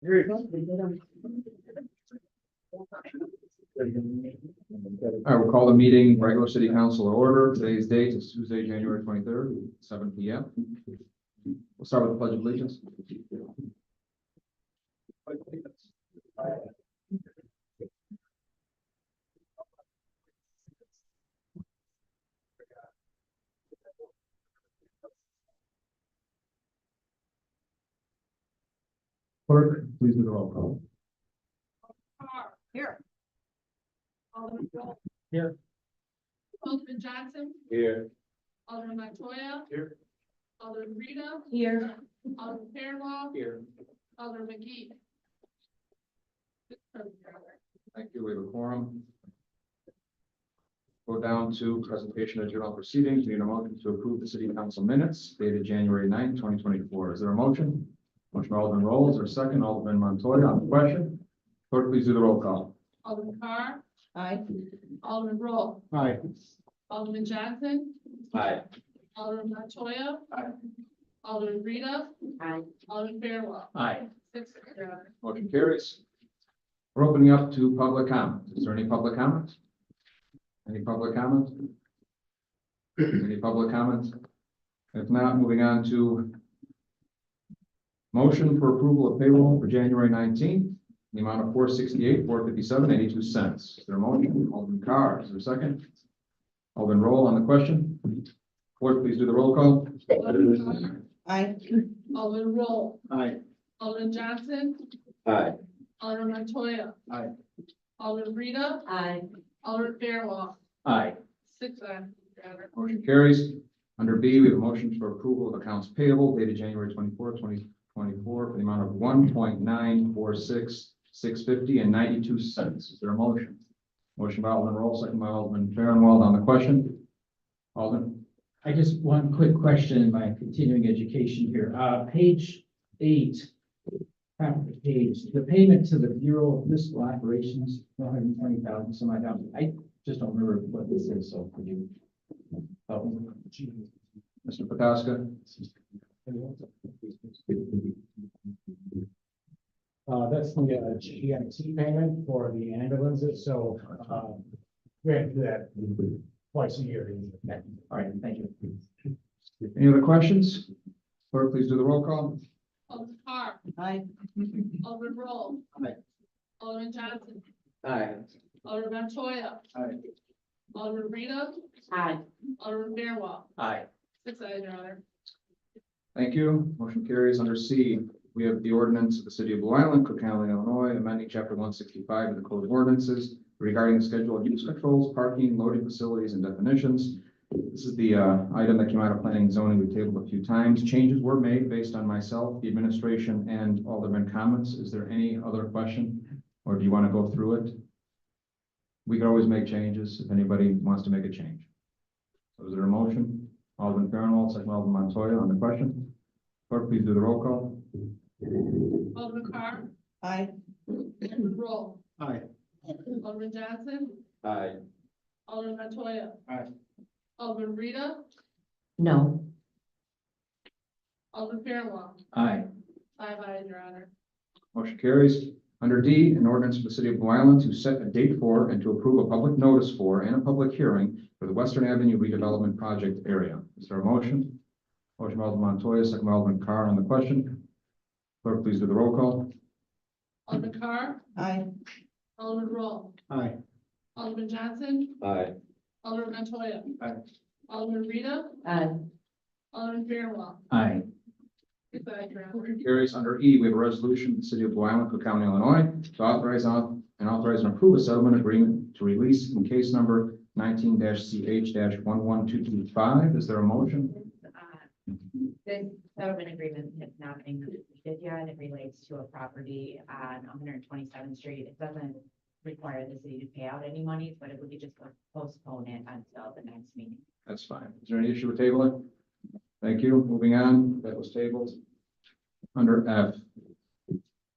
I will call the meeting regular city council to order. Today's date is Tuesday, January 23rd, 7 p.m. We'll start with the pledge of allegiance. Clerk, please do the roll call. Here. Alderman Roll. Here. Alderman Johnson. Here. Alderman Montoya. Here. Alderman Rita. Here. Alderman Fairwell. Here. Alderman McGee. Thank you. We have a quorum. Go down to presentation of general proceedings. We need a motion to approve the city council minutes dated January 9th, 2024. Is there a motion? Motion by Alderman Rolls or second. Alderman Montoya on the question. Clerk, please do the roll call. Alderman Carr. Aye. Alderman Roll. Aye. Alderman Johnson. Aye. Alderman Montoya. Aye. Alderman Rita. Aye. Alderman Fairwell. Aye. 6, Your Honor. Motion carries. We're opening up to public comment. Is there any public comment? Any public comment? Any public comment? If not, moving on to motion for approval of payroll for January 19th, the amount of $468,457.82. Is there a motion? Alderman Carr, is there a second? Alderman Roll on the question. Clerk, please do the roll call. Alderman Carr. Aye. Alderman Roll. Aye. Alderman Johnson. Aye. Alderman Montoya. Aye. Alderman Rita. Aye. Alderman Fairwell. Aye. 6, Your Honor. Motion carries. Under B, we have a motion for approval of accounts payable dated January 24th, 2024 for the amount of $1,946,650.92. Is there a motion? Motion by Alderman Roll, second by Alderman Farnwell on the question. Alderman. I just one quick question in my continuing education here. Page 8, half of the page, the payment to the Bureau of Fiscal Operations, 120,000 some odd dollars. I just don't remember what this is, so could you help me? Mr. Pataska. That's the GMT payment for the ambulances, so we have to do that twice a year. All right, thank you. Any other questions? Clerk, please do the roll call. Alderman Carr. Aye. Alderman Roll. Aye. Alderman Johnson. Aye. Alderman Montoya. Aye. Alderman Rita. Aye. Alderman Fairwell. Aye. 6, Your Honor. Thank you. Motion carries. Under C, we have the ordinance of the city of Blue Island, Cook County, Illinois, amending chapter 165 of the Code of Ordinances regarding the schedule of use controls, parking, loading facilities, and definitions. This is the item that came out of planning and zoning. We tabled a few times. Changes were made based on myself, the administration, and Alderman comments. Is there any other question, or do you want to go through it? We can always make changes if anybody wants to make a change. So is there a motion? Alderman Farnwell, second Alderman Montoya on the question. Clerk, please do the roll call. Alderman Carr. Aye. Alderman Roll. Aye. Alderman Johnson. Aye. Alderman Montoya. Aye. Alderman Rita. No. Alderman Fairwell. Aye. 5, Your Honor. Motion carries. Under D, an ordinance for the city of Blue Island to set a date for and to approve a public notice for and a public hearing for the Western Avenue redevelopment project area. Is there a motion? Motion by Alderman Montoya, second by Alderman Carr on the question. Clerk, please do the roll call. Alderman Carr. Aye. Alderman Roll. Aye. Alderman Johnson. Aye. Alderman Montoya. Aye. Alderman Rita. Aye. Alderman Fairwell. Aye. 6, Your Honor. Motion carries. Under E, we have a resolution of the city of Blue Island, Cook County, Illinois, to authorize and approve a settlement agreement to release in case number 19-CH-11225. Is there a motion? This settlement agreement has not been completed yet. It relates to a property on 127th Street. It doesn't require the city to pay out any monies, but it would be just to postpone it until the next meeting. That's fine. Is there any issue with tabling? Thank you. Moving on. That was tabled. Under F.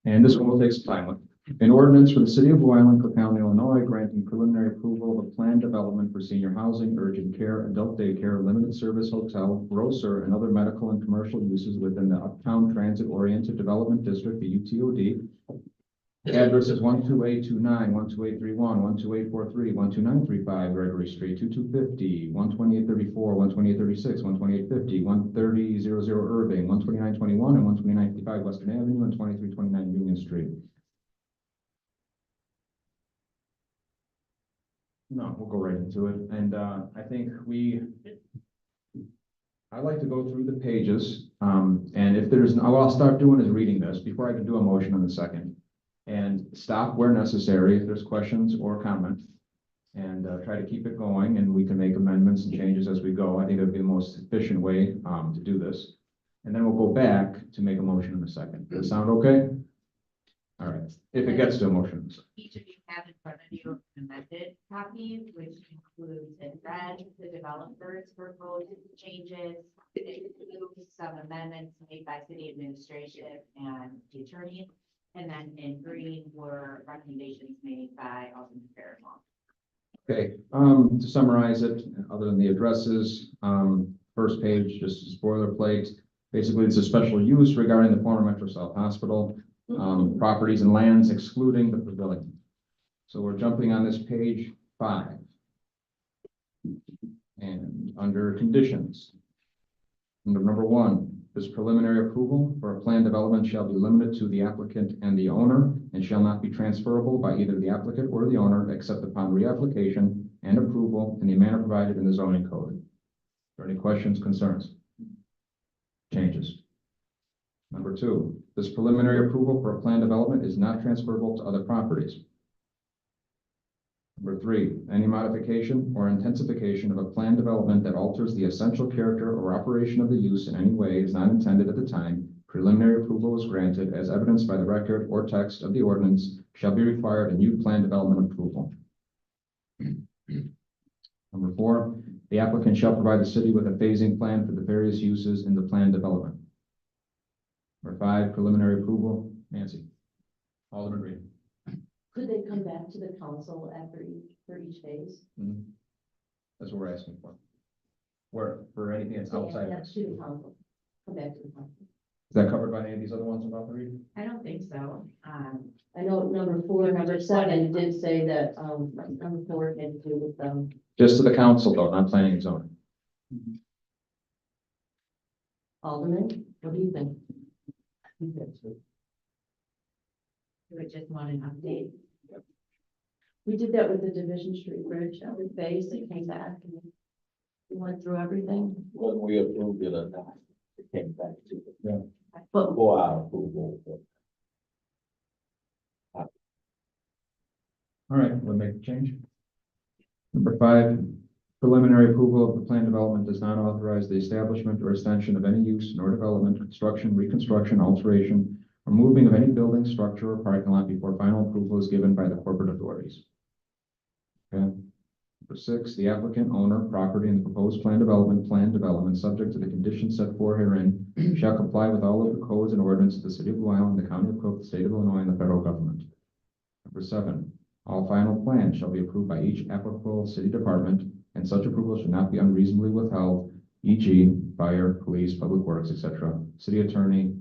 And this one will take some time with. An ordinance for the city of Blue Island, Cook County, Illinois, granting preliminary approval of a planned development for senior housing, urgent care, adult daycare, limited service hotel, grocer, and other medical and commercial uses within the Uptown Transit Oriented Development District, the UTOD. Addresses 12829, 12831, 12843, 12935 Gregory Street, 2250, 12834, 12836, 12850, 13000 Irving, 12921, and 12955 Western Avenue, and 2329 Union Street. No, we'll go right into it. And I think I like to go through the pages. And if there's, what I'll start doing is reading this before I can do a motion in a second. And stop where necessary if there's questions or comments. And try to keep it going, and we can make amendments and changes as we go. I think that'd be the most efficient way to do this. And then we'll go back to make a motion in a second. Does that sound okay? All right, if it gets to a motion. Each of you have in front of you an amended copy, which includes in red, the developer's proposed changes. It includes some amendments made by city administration and the attorney. And then in green were recommendations made by Alderman Fairwell. Okay, to summarize it, other than the addresses, first page, just boilerplate. Basically, it's a special use regarding the former Metro South Hospital, properties and lands excluding the pavilion. So we're jumping on this page 5. And under conditions, number 1, this preliminary approval for a planned development shall be limited to the applicant and the owner and shall not be transferable by either the applicant or the owner except upon reapplication and approval in the manner provided in the zoning code. Are there any questions, concerns? Changes? Number 2, this preliminary approval for a planned development is not transferable to other properties. Number 3, any modification or intensification of a planned development that alters the essential character or operation of the use in any way is not intended at the time preliminary approval is granted, as evidenced by the record or text of the ordinance, shall be required a new planned development approval. Number 4, the applicant shall provide the city with a phasing plan for the various uses in the planned development. Number 5, preliminary approval. Nancy. Alderman Reed. Could they come back to the council for each phase? That's what we're asking for. Where, for anything that's outside of That's this. to the council. Come back to the council. Is that covered by any of these other ones about the read? I don't think so. I know number 4, number 7 did say that, number 4 had to do with, Just to the council though, not planning and zoning. Alderman. What do you think? You would just want an update. We did that with the Division Street Bridge, every phase that came back. And we went through everything. When we approved it or not, it came back to the But for our approval. All right, we'll make the change. Number 5, preliminary approval of the planned development does not authorize the establishment or extension of any use nor development, construction, reconstruction, alteration, or moving of any building, structure, or parking lot before final approval is given by the corporate authorities. Okay. Number 6, the applicant, owner, property, and the proposed planned development, subject to the conditions set forth herein, shall comply with all of the codes and ordinances of the city of Blue Island, the county of Cook, the state of Illinois, and the federal government. Number 7, all final plans shall be approved by each applicable city department, and such approval should not be unreasonably withheld, e.g., fire, police, public works, etc. City attorney,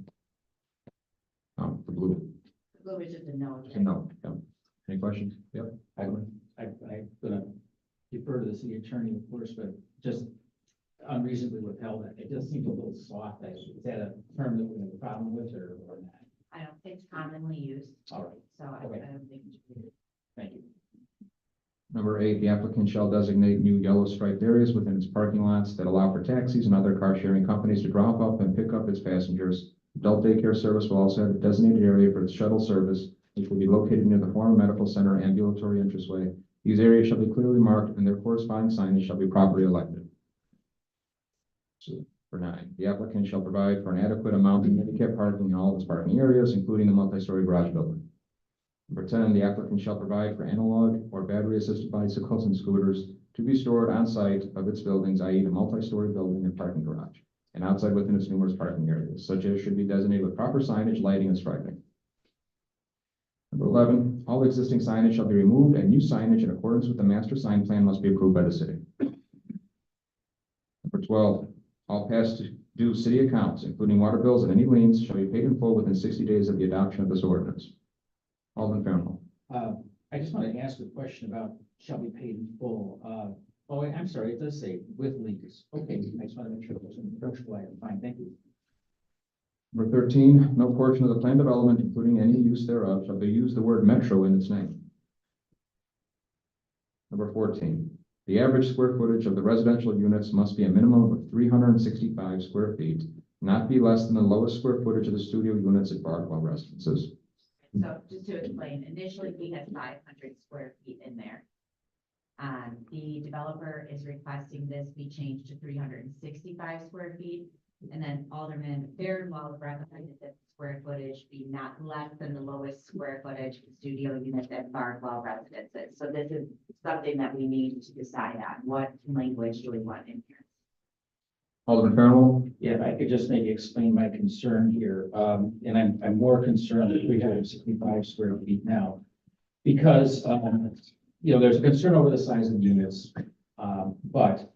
the blue, It was just a note. no, yeah. Any questions? Yep. I'm gonna defer to the city attorney, of course, but just unreasonably withheld, it just seems a little soft. Is that a term that we have a problem with or not? I don't think it's commonly used, All right, so I Okay. don't think it should be. thank you. Number 8, the applicant shall designate new yellow striped areas within its parking lots that allow for taxis and other car sharing companies to drop off and pick up its passengers. Adult daycare service will also have a designated area for its shuttle service, which will be located near the former medical center ambulatory entranceway. These areas shall be clearly marked and their corresponding signage shall be properly elected. So, for 9, the applicant shall provide for an adequate amount of handicap parking in all of its parking areas, including the multi-story garage building. Number 10, the applicant shall provide for analog or battery-assisted bicycles and scooters to be stored on site of its buildings, i.e. the multi-story building and parking garage, and outside within its numerous parking areas, such as should be designated with proper signage, lighting, and striping. Number Number 11, all existing signage shall be removed and new signage in accordance with the master sign plan must be approved by the city. Number 12, all past due city accounts, including water bills and any liens, shall be paid in full within 60 days of the adoption of this ordinance. Alderman Fairwell. I just want to ask a question about shall be paid in full. I'm sorry, it does say with liens. Okay, I just want to make sure it was in the first way. Fine, thank you. Number 13, no portion of the planned development, including any use thereof, shall be used the word metro in its name. Number 14, the average square footage of the residential units must be a minimum of 365 square feet, not be less than the lowest square footage of the studio units at Bardwell residences. So just to explain, initially we had 500 square feet in there. The developer is requesting this be changed to 365 square feet. And then Alderman Fairwell recommended that the square footage be not less than the lowest square footage of studio units at Bardwell residences. So this is something that we need to decide on. What language do we want in here? Alderman Fairwell. Yeah, if I could just maybe explain my concern here, and I'm more concerned with 365 square feet now. Because, there's a concern over the size of the units, but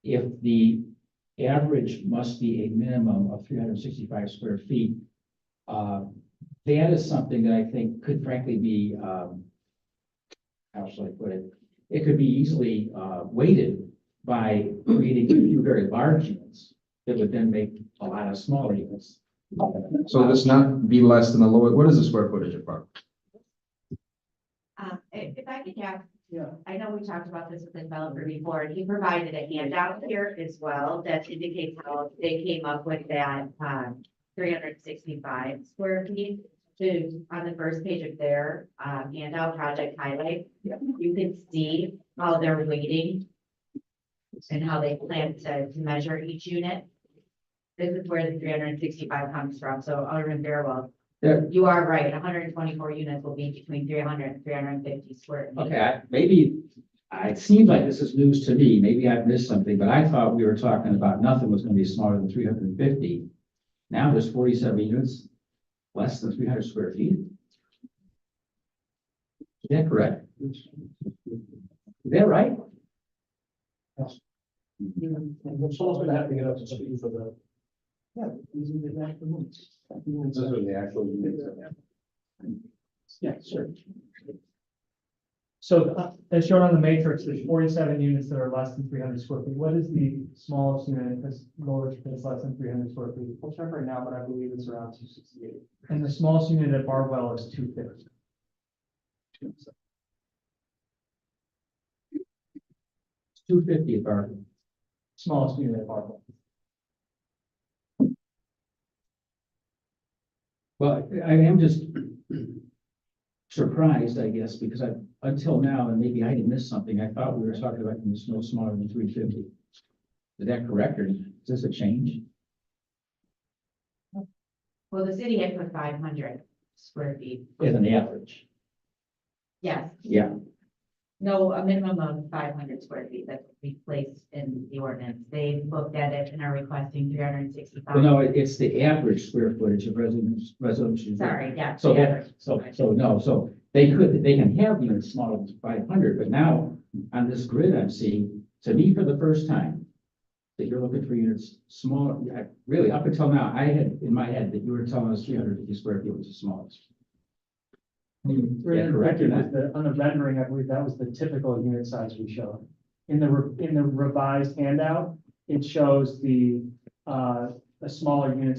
if the average must be a minimum of 365 square feet, that is something that I think could frankly be, how shall I put it? It could be easily weighted by creating a few very large units that would then make a lot of smaller units. So this not be less than the lowest, what is the square footage of Bardwell? If I could have, I know we talked about this with the developer before, and he provided a handout here as well that indicates how they came up with that 365 square feet. On the first page of their handout project highlight, you can see how they're weighting and how they plan to measure each unit. This is where the 365 comes from. So Alderman Fairwell, Yeah. you are right. 124 units will be between 300 and 350 square feet. Okay, it seems like this is news to me. Maybe I've missed something, but I thought we were talking about nothing was going to be smaller than 350. Now there's 47 units, less than 300 square feet. Is that correct? Is that right? Someone's gonna have to get up to speed for the. Yeah. Those are the actual units. Yeah, sure. So as shown on the matrix, there's 47 units that are less than 300 square feet. What is the smallest unit that's less than 300 square feet? I'll check right now, but I believe it's around 268. And the smallest unit at Bardwell is 250. 250 at Bardwell. Smallest unit at Bardwell. Well, I am just surprised, I guess, because until now, and maybe I didn't miss something, I thought we were talking about this no smaller than 350. Is that correct, or is this a change? Well, the city had put 500 square feet. As an average? Yes. Yeah. No, a minimum of 500 square feet that would be placed in the ordinance. They looked at it and are requesting 365. Well, no, it's the average square footage of residential. Sorry, yeah. So the that, average. so they can have units smaller than 500, but now on this grid I'm seeing, to me, for the first time, that you're looking for units smaller. Really, up until now, I had in my head that you were telling us 350 square feet was the smallest. Yeah, correct or not? On the rendering, I believe that was the typical unit size we showed. In the revised handout, it shows a smaller unit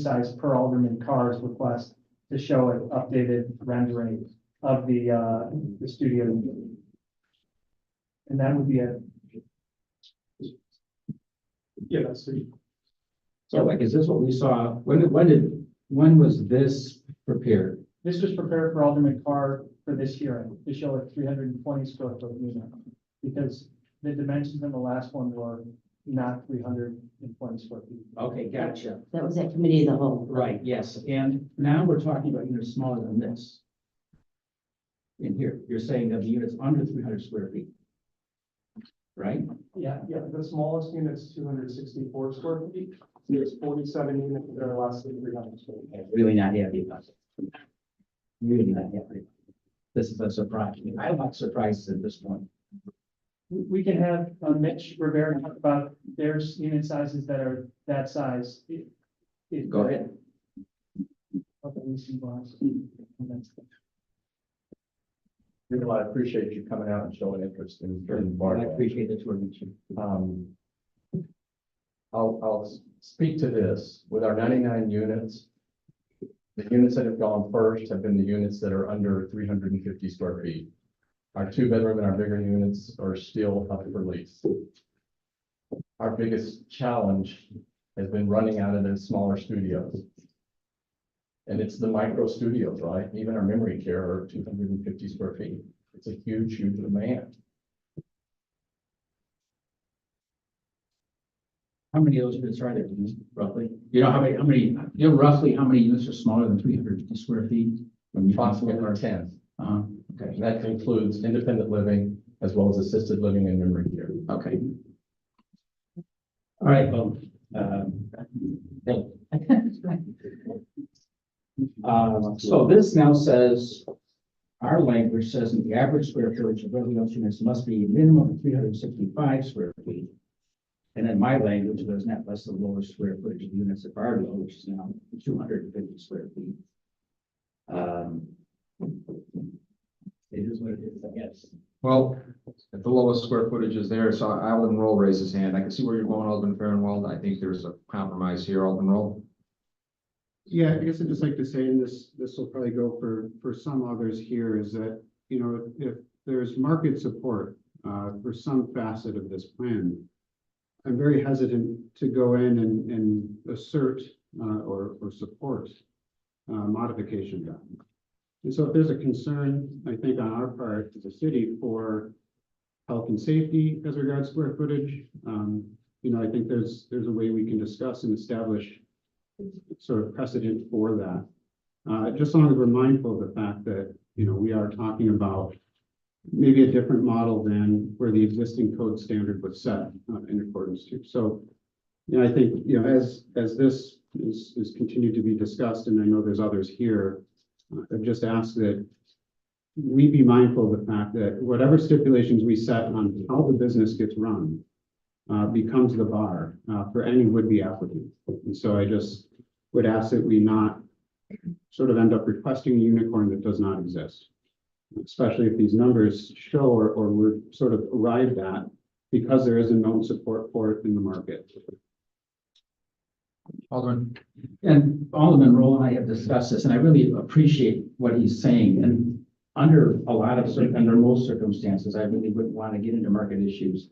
size per Alderman Carr's request to show an updated rendering of the studio. And that would be a. Yeah, that's the. So like, is this what we saw? When was this prepared? This was prepared for Alderman Carr for this hearing, to show a 320 square foot unit. Because the dimensions in the last one were not 320 square feet. Okay, gotcha. That was at committee of the whole. Right, yes. And now we're talking about units smaller than this. In here, you're saying that the units under 300 square feet. Right? Yeah, the smallest unit's 264 square feet. There's 47 units that are less than 300 square feet. I'm really not happy about it. really not happy. This is a surprise. I'm not surprised at this point. We can have Mitch Rivera talk about their unit sizes that are that size. Go ahead. Well, I appreciate you coming out and showing interest in I Bardwell. appreciate it, Jordan. I'll speak to this. With our 99 units, the units that have gone first have been the units that are under 350 square feet. Our 2-bedroom and our bigger units are still up for lease. Our biggest challenge has been running out of the smaller studios. And it's the micro studios, right? Even our memory care are 250 square feet. It's a huge, huge demand. How many of those units are there roughly? You know, roughly how many units are smaller than 350 square feet? Approximately 10. Okay, And that includes independent living as well as assisted living and memory care. okay. All right, well, so this now says, our language says that the average square footage of residential units must be a minimum of 365 square feet. And then my language does not less the lowest square footage of units at Bardwell, which is now 250 square feet. It is what it is, I guess. Well, if the lowest square footage is there, so Alden Roll raised his hand. I can see where you're going, Alderman Farnwell. I think there's a compromise here, Alderman Roll. Yeah, I guess I'd just like to say, and this will probably go for some others here, is that, you know, if there's market support for some facet of this plan, I'm very hesitant to go in and assert or support modification done. And so if there's a concern, I think on our part as a city for health and safety as regards square footage, you know, I think there's a way we can discuss and establish sort of precedent for that. Just as long as we're mindful of the fact that, you know, we are talking about maybe a different model than where the existing code standard was set in accordance to. So, you know, I think, you know, as this is continued to be discussed, and I know there's others here, I've just asked that we be mindful of the fact that whatever stipulations we set on how the business gets run becomes the bar for any would-be applicant. And so I just would ask that we not sort of end up requesting a unicorn that does not exist, especially if these numbers show or we're sort of arrived at because there is a known support for it in the market. Alderman. And Alderman Roll and I have discussed this, and I really appreciate what he's saying. And under under most circumstances, I really wouldn't want to get into market issues.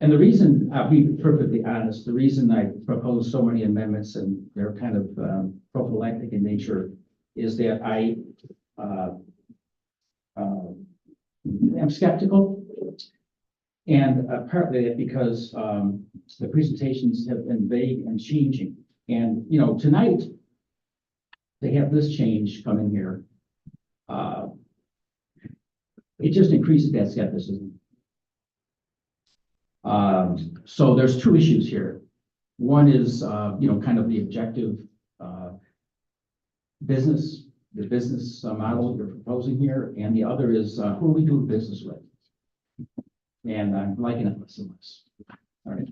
And the reason, I'll be perfectly honest, the reason I propose so many amendments, and they're kind of prophylactic in nature, is that I'm skeptical. And partly because the presentations have been vague and changing. And, you know, tonight, they have this change coming here. It just increases that skepticism. So there's two issues here. One is, you know, kind of the objective business model you're proposing here. And the other is who we do business with. And I'm liking it less and less. All right.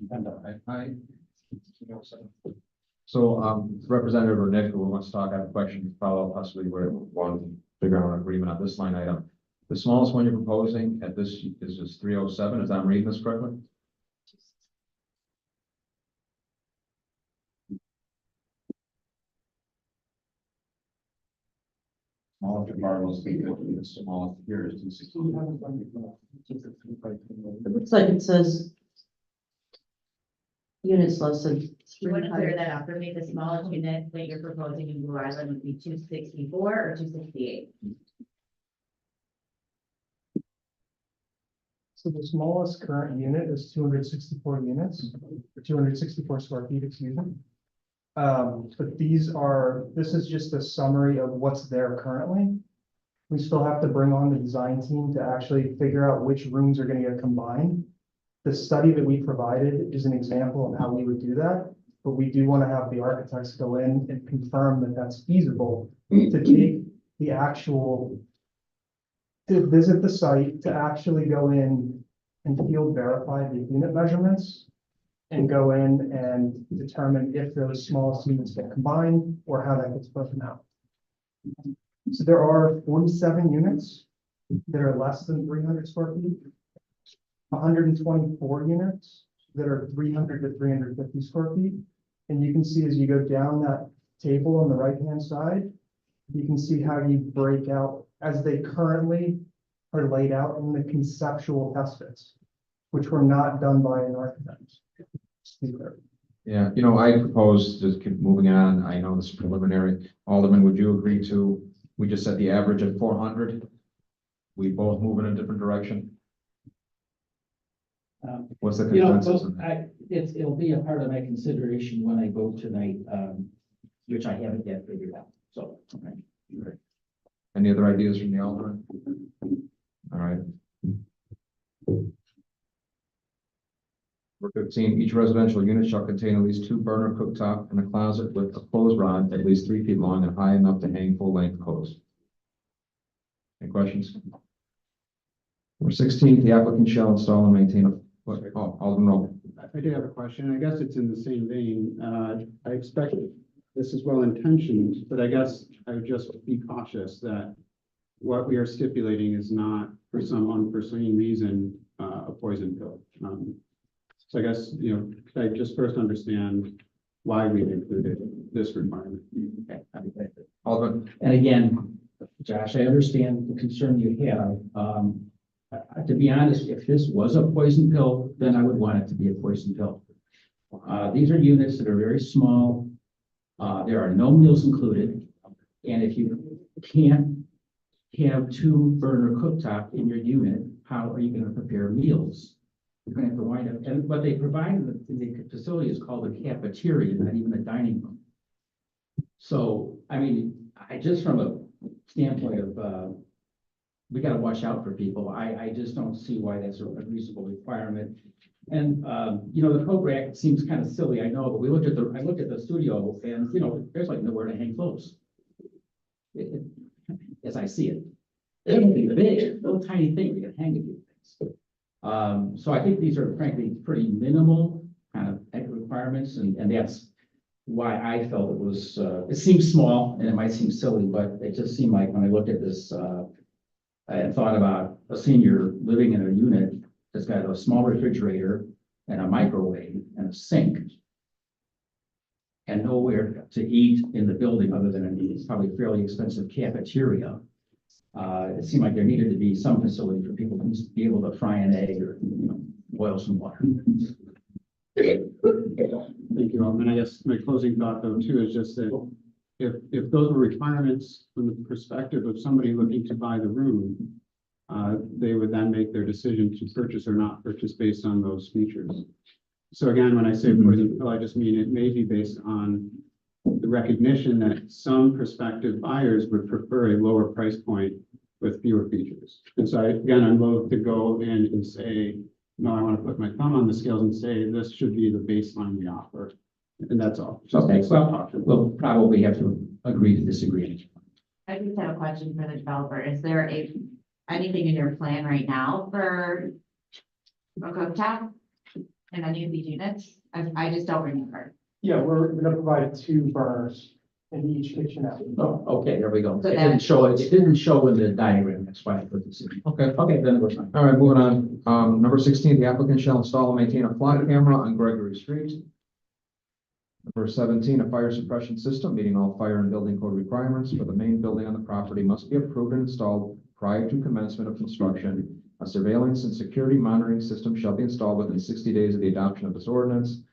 So, Representative Rudnick, who wants to talk, I have a question to follow, possibly where we want to figure out an agreement on this line item. The smallest one you're proposing at this is just 307. Is I'm reading this correctly? Smallest department speak, the smallest here is 260. It looks like it says units less than Do you want to clear 300. that up for me? The smallest unit that you're proposing in Blue Island would be 264 or 268? So the smallest current unit is 264 units, or 264 square feet, excuse me. But this is just a summary of what's there currently. We still have to bring on the design team to actually figure out which rooms are going to get combined. The study that we provided is an example of how we would do that, but we do want to have the architects go in and confirm that that's feasible to take the actual to visit the site, to actually go in and field verify the unit measurements and go in and determine if those smallest units get combined or how that gets broken out. So there are 47 units that are less than 300 square feet, 124 units that are 300 to 350 square feet. And you can see as you go down that table on the right-hand side, you can see how you break out as they currently are laid out in the conceptual test fits, which were not done by an architect. Yeah, I propose just keep moving on. I know this is preliminary. Alderman, would you agree to, we just set the average at 400? We both move in a different direction? What's the consensus on that? It'll be a part of my consideration when I vote tonight, which I haven't yet figured out, so. Okay. Any other ideas from the Alderman? All right. Number 15, each residential unit shall contain at least 2 burner cooktop and a closet with a clothes rod at least 3 feet long and high enough to hang full-length clothes. Any questions? Number 16, the applicant shall install and maintain Alderman Roll. I do have a question. I guess it's in the same vein. I expect this is well intentioned, but I guess I would just be cautious that what we are stipulating is not for some unforeseen reason, a poison pill. So I guess, could I just first understand why we included this requirement? Okay. Alderman, And again, Josh, I understand the concern you have. To be honest, if this was a poison pill, then I would want it to be a poison pill. These are units that are very small. There are no meals included. And if you can't have 2 burner cooktop in your unit, how are you going to prepare meals? You're going to have to wind up, and what they provide in the facility is called a cafeteria, not even a dining room. So, I mean, I just from a standpoint of, we got to watch out for people. I just don't see why that's a reasonable requirement. And, the code rack seems kind of silly, I know, but I looked at the studio and, there's like nowhere to hang clothes. As I see it. It'll be big, little tiny thing, you can hang a few things. So I think these are frankly pretty minimal kind of requirements, and that's why I felt it was, it seems small and it might seem silly, but it just seemed like when I looked at this, I had thought about a senior living in a unit that's got a small refrigerator and a microwave and a sink and nowhere to eat in the building other than it's probably a fairly expensive cafeteria. It seemed like there needed to be some facility for people to be able to fry an egg or, boil some water. Thank you, Alderman. I guess my closing thought though too is just that if those were requirements from the perspective of somebody looking to buy the room, they would then make their decision to purchase or not purchase based on those features. So again, when I say poison pill, I just mean it may be based on the recognition that some prospective buyers would prefer a lower price point with fewer features. And so I'm loath to go in and say, no, I want to put my thumb on the scales and say this should be the baseline we offer. And that's all. Okay, well, we'll probably have to agree to disagree. I just have a question for the developer. Is there anything in your plan right now for a cooktop in any of these units? I just don't remember. Yeah, we're going to provide 2 burners in each kitchenette. Oh, okay, there we go. So It didn't show it. It didn't show in the diagram. That's why I put this in. Okay, then it was fine. all right, moving on. Number 16, the applicant shall install and maintain a flood camera on Gregory Street. Number 17, a fire suppression system meeting all fire and building code requirements for the main building on the property must be approved and installed prior to commencement of construction. A surveillance and security monitoring system shall be installed within 60 days of the adoption of this ordinance.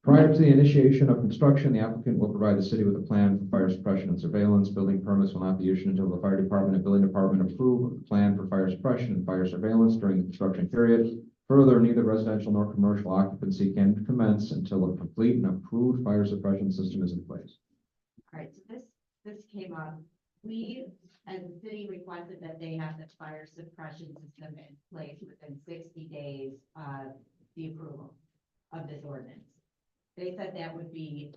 Prior to the initiation of construction, the applicant will provide the city with a plan for fire suppression and surveillance. Building permits will not be issued until the fire department and building department approve a plan for fire suppression and fire surveillance during the construction period. Further, neither residential nor commercial occupancy can commence until a complete and approved fire suppression system is in place. All right, so this came up. We, as a city, requested that they have the fire suppression system in place within 60 days of the approval of this ordinance. They said that would be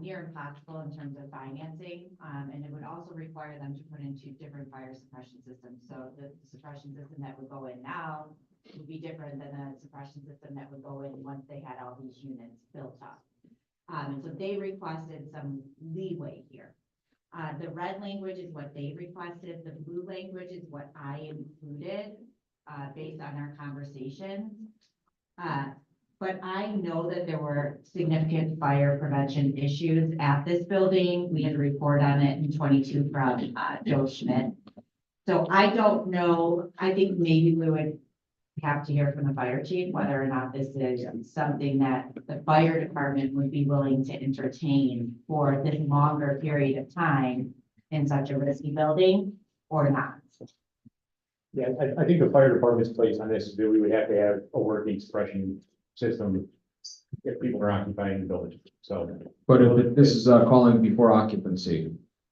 near impossible in terms of financing. And it would also require them to put in two different fire suppression systems. So the suppression system that would go in now would be different than the suppression system that would go in once they had all these units built up. And so they requested some leeway here. The red language is what they requested. The blue language is what I included, based on our conversations. But I know that there were significant fire prevention issues at this building. We had a report on it in 22 from Joe Schmidt. So I don't know, I think maybe we would have to hear from the fire chief whether or not this is something that the fire department would be willing to entertain for this longer period of time in such a risky building or not. Yeah, I think the fire department's place on this is that we would have to have a working suppression system if people are occupying the building, so. But if this is calling before occupancy,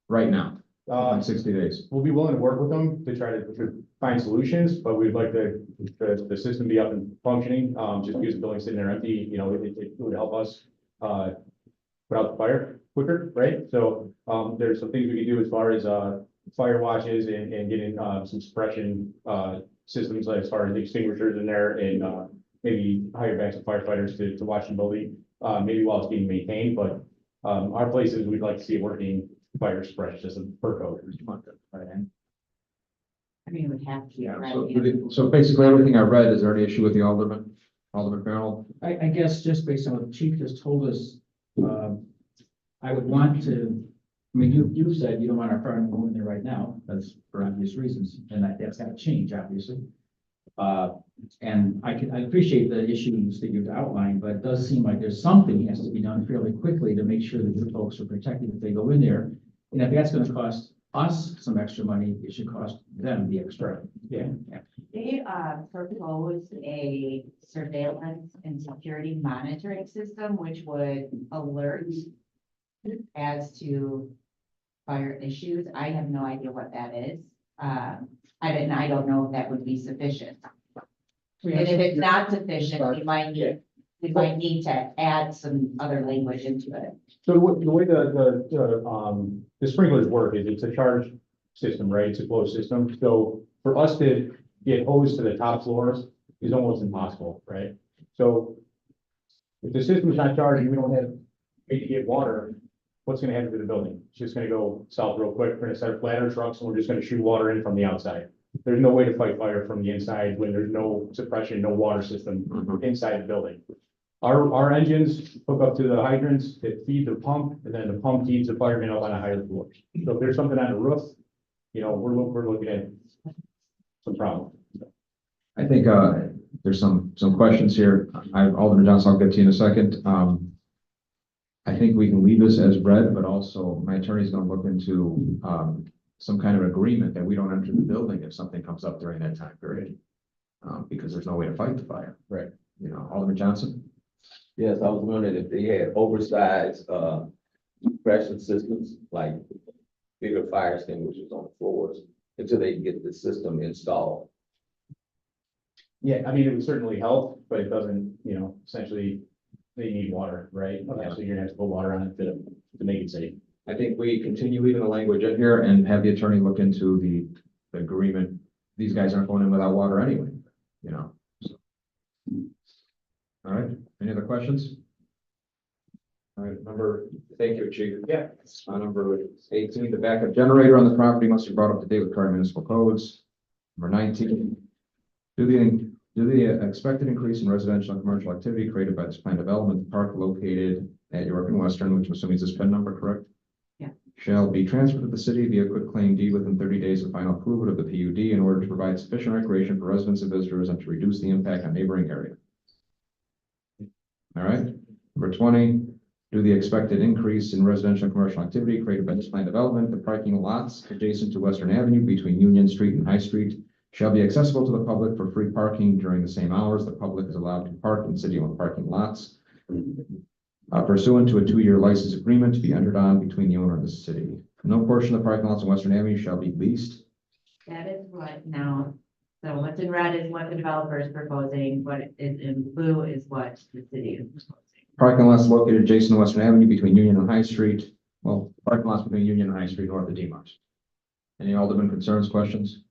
right now, in 60 days. We'll be willing to work with them to try to find solutions, but we'd like the system be up and functioning, just because the building's sitting there empty, you know, it would help us, put out the fire quicker, right? So, there's some things we can do as far as, fire watches and getting, some suppression, systems, like as far as extinguishers in there and, maybe hire back some firefighters to watch the building, maybe while it's being maintained, but, our places, we'd like to see a working fire suppression system per code. I mean, it would have to be. Yeah, right? so basically everything I read, is there any issue with the Alderman Farrell? I guess just based on what the chief just told us, I would want to, I mean, you said you don't want our fire to go in there right now, that's for obvious reasons, and that's gotta change, obviously. And I appreciate the issues that you've outlined, but it does seem like there's something has to be done fairly quickly to make sure that your folks are protected if they go in there. And if that's gonna cost us some extra money, it should cost them the extra. Yeah. They proposed a surveillance and security monitoring system, which would alert as to fire issues. I have no idea what that is. I don't know if that would be sufficient. And if it's not sufficient, we might need to add some other language into it. So the way the sprinklers work is it's a charge system, right? It's a closed system. So for us to get hose to the top floors is almost impossible, right? So if the system's not charged and we don't have way to get water, what's gonna happen to the building? It's just gonna go south real quick. We're gonna set up ladder trucks and we're just gonna shoot water in from the outside. There's no way to fight fire from the inside when there's no suppression, no water system inside the building. Our engines hook up to the hydrants that feed the pump, and then the pump feeds the firemen up on a higher floor. So if there's something on the roof, you know, we're looking at some problems. I think there's some questions here. Alderman Johnson, I'll get to you in a second. I think we can leave this as read, but also my attorney's gonna look into some kind of agreement that we don't enter the building if something comes up during that time period. Because there's no way to fight the fire. Right. You know, Alderman Johnson? Yes, I was wondering if they had oversized, suppression systems, like bigger fire extinguishers on the floors until they can get the system installed. Yeah, I mean, it would certainly help, but it doesn't, you know, essentially, they need water, right? Yeah. So you're gonna have to put water on it to make it safe. I think we continue leaving the language in here and have the attorney look into the agreement. These guys aren't going in without water anyway, you know. So. All right, any other questions? All right, thank you, Chief. Yeah. Number 18, the backup generator on the property must be brought up to date with current municipal codes. Number 19, do the expected increase in residential and commercial activity created by this planned development, the park located at York and Western, which I'm assuming is this PIN number, correct? Yeah. Shall be transferred to the city via quitclaim deed within 30 days of final approval of the PUD in order to provide sufficient recreation for residents and visitors and to reduce the impact on neighboring area. All right. Number 20, do the expected increase in residential and commercial activity created by this planned development, the parking lots adjacent to Western Avenue between Union Street and High Street shall be accessible to the public for free parking during the same hours. The public is allowed to park in city-owned parking lots pursuant to a 2-year license agreement to be entered on between the owner and the city. No portion of the parking lots on Western Avenue shall be leased. That is what now, so what's in red is what the developer is proposing, what is in blue is what the city is proposing. Parking lots located adjacent to Western Avenue between Union and High Street. Well, parking lots between Union and High Street north of D-Mars. Any Alderman concerns, questions?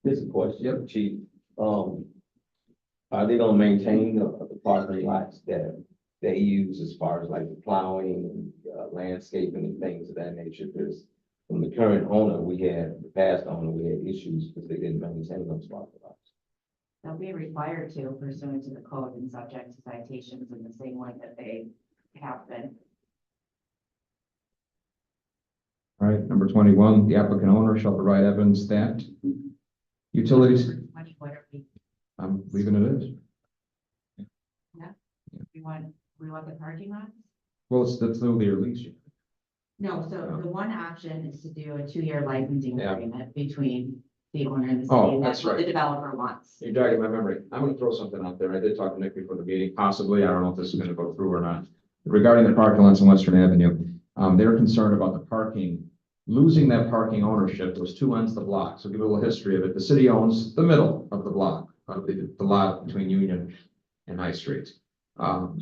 This is a question, Chief. Are they gonna maintain the parking lots that they use as far as like plowing, landscaping and things of that nature? Because from the current owner, the past owner, we had issues because they didn't maintain those parking lots. They'll be required to pursuant to the code and subject to citations in the same way that they have been. All right, number 21, the applicant owner shall provide evidence that utilities, What are we, I'm leaving it as. we want the parking lots? Well, that's the lease. No, so the one option is to do a 2-year licensing Yeah. agreement between the owner and the Oh, city, and that's that's what the right. developer wants. You're jogging my memory. I'm gonna throw something out there. I did talk to Nick before the meeting, possibly. I don't know if this is gonna go through or not. Regarding the parking lots on Western Avenue, they're concerned about the parking, losing that parking ownership. There was two ends of the block. So give a little history of it. The city owns the middle of the block, of the lot between Union and High Street.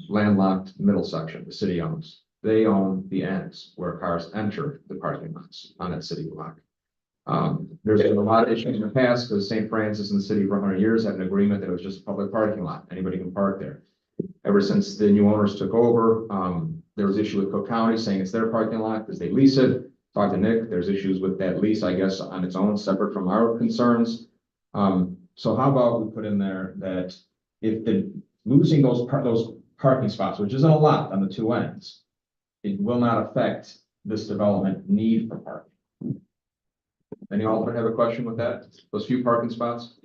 Landlocked middle section, the city owns. They own the ends where cars enter the parking lots on that city block. There's been a lot of issues in the past because St. Francis and the city for 100 years had an agreement that it was just a public parking lot. Anybody can park there. Ever since the new owners took over, there was issue with Cook County saying it's their parking lot because they lease it. Talked to Nick, there's issues with that lease, I guess, on its own, separate from our concerns. So how about we put in there that if losing those parking spots, which isn't a lot on the two ends, it will not affect this development need for parking. Any Alderman have a question with that? Those few parking spots?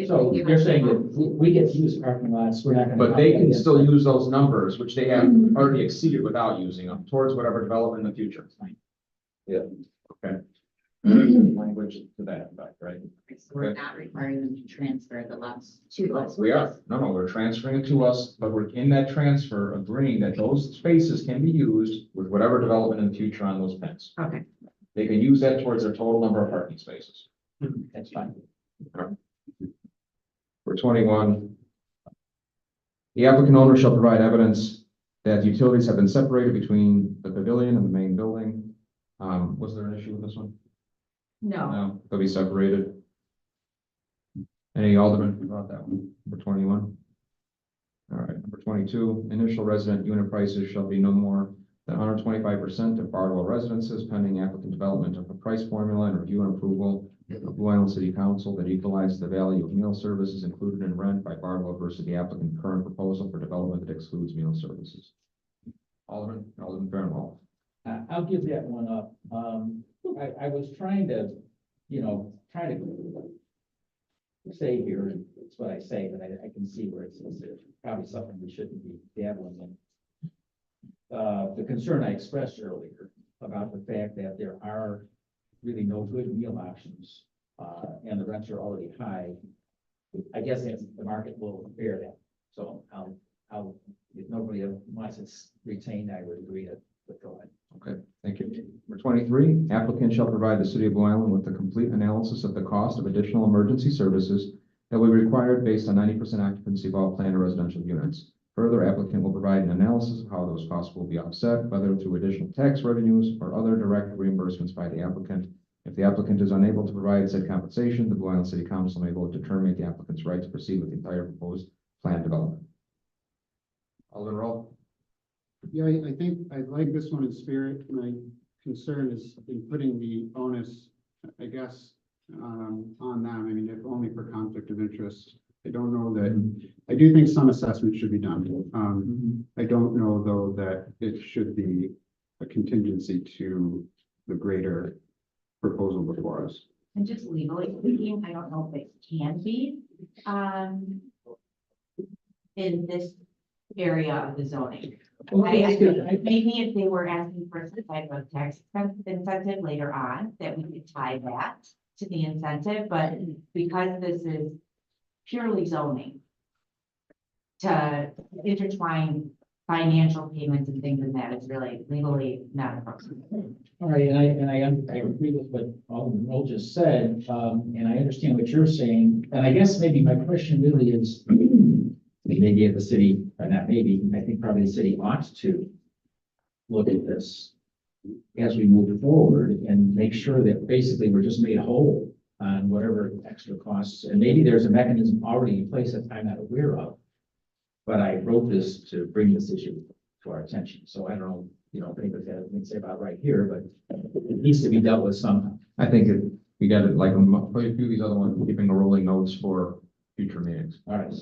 So you're saying that we get to use parking lots, we're not gonna. But they can still use those numbers, which they have already exceeded without using them, towards whatever development in the future. Yeah. Okay. Language to that effect, right? So we're not requiring them to transfer the lots to us. We are. No, we're transferring it to us, but we're in that transfer agreeing that those spaces can be used with whatever development in the future on those pins. Okay. They can use that towards their total number of parking spaces. That's fine. For 21, the applicant owner shall provide evidence that utilities have been separated between the pavilion and the main building. Was there an issue with this one? No, No, they'll be separated. Any Alderman about that one? Number 21. All right, number 22, initial resident unit prices shall be no more than 125% of Bardwell residences pending applicant development of a price formula and review and approval of Blue Island City Council that equalizes the value of meal services included in rent by Bardwell versus the applicant's current proposal for development that excludes meal services. Alderman Fairwell. I'll give that one up. I was trying to, say here, and it's what I say, but I can see where it's probably something we shouldn't be dabbling in. The concern I expressed earlier about the fact that there are really no good meal options, and the rents are already high. I guess the market will bear that. So if nobody wants it retained, I would agree to go ahead. Okay, thank you. Number 23, applicant shall provide the city of Blue Island with a complete analysis of the cost of additional emergency services that will be required based on 90% occupancy of all planned residential units. Further, applicant will provide an analysis of how those costs will be offset, whether through additional tax revenues or other direct reimbursements by the applicant. If the applicant is unable to provide said compensation, the Blue Island City Council may vote to terminate the applicant's right to proceed with the entire proposed planned development. Alderman Roll. Yeah, I think I like this one in spirit. My concern is in putting the onus, I guess, on them. I mean, if only for conflict of interest. I don't know that, I do think some assessment should be done. I don't know, though, that it should be a contingency to the greater proposal before us. and just legally speaking, I don't know if it can be, in this area of the zoning. Maybe if they were asking for some type of tax incentive later on, that we could tie that to the incentive, but because this is purely zoning, to intertwine financial payments and things like that is really legally not appropriate. All right, and I agree with what Alderman Roll just said, and I understand what you're saying, and I guess maybe my question really is, maybe if the city, or not maybe, I think probably the city ought to look at this as we move forward and make sure that basically we're just made whole on whatever extra costs. And maybe there's a mechanism already in place that I'm not aware of. But I wrote this to bring this issue to our attention. So I don't know, if anybody's got anything to say about it right here, but it needs to be dealt with somehow. I think we got it like a few of these other ones, keeping the rolling notes for future meetings. All right.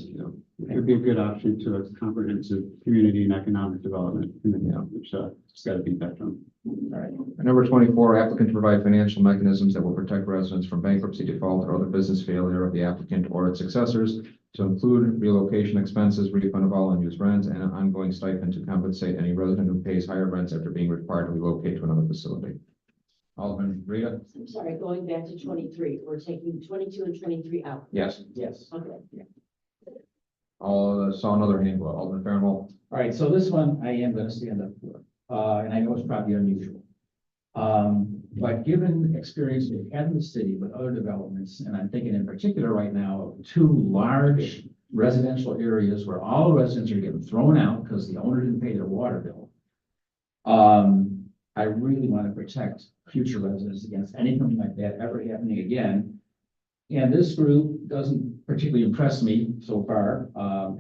It'd be a good option to a comprehensive community and economic development committee, which, it's got to be that done. All right. Number 24, applicant to provide financial mechanisms that will protect residents from bankruptcy, default, or other business failure of the applicant or its successors, to include relocation expenses, refund of all unused rent, and an ongoing stipend to compensate any resident who pays higher rents after being required to relocate to another facility. Alderman Rita? I'm sorry, going back to 23, we're taking 22 and 23 out. Yes. Yes. Okay. Saw another hand go up. Alderman Fairwell. All right, so this one I am going to stand up for, and I know it's probably unusual. But given experience we've had in the city with other developments, and I'm thinking in particular right now of two large residential areas where all the residents are getting thrown out because the owner didn't pay their water bill. I really want to protect future residents against anything like that ever happening again. And this group doesn't particularly impress me so far.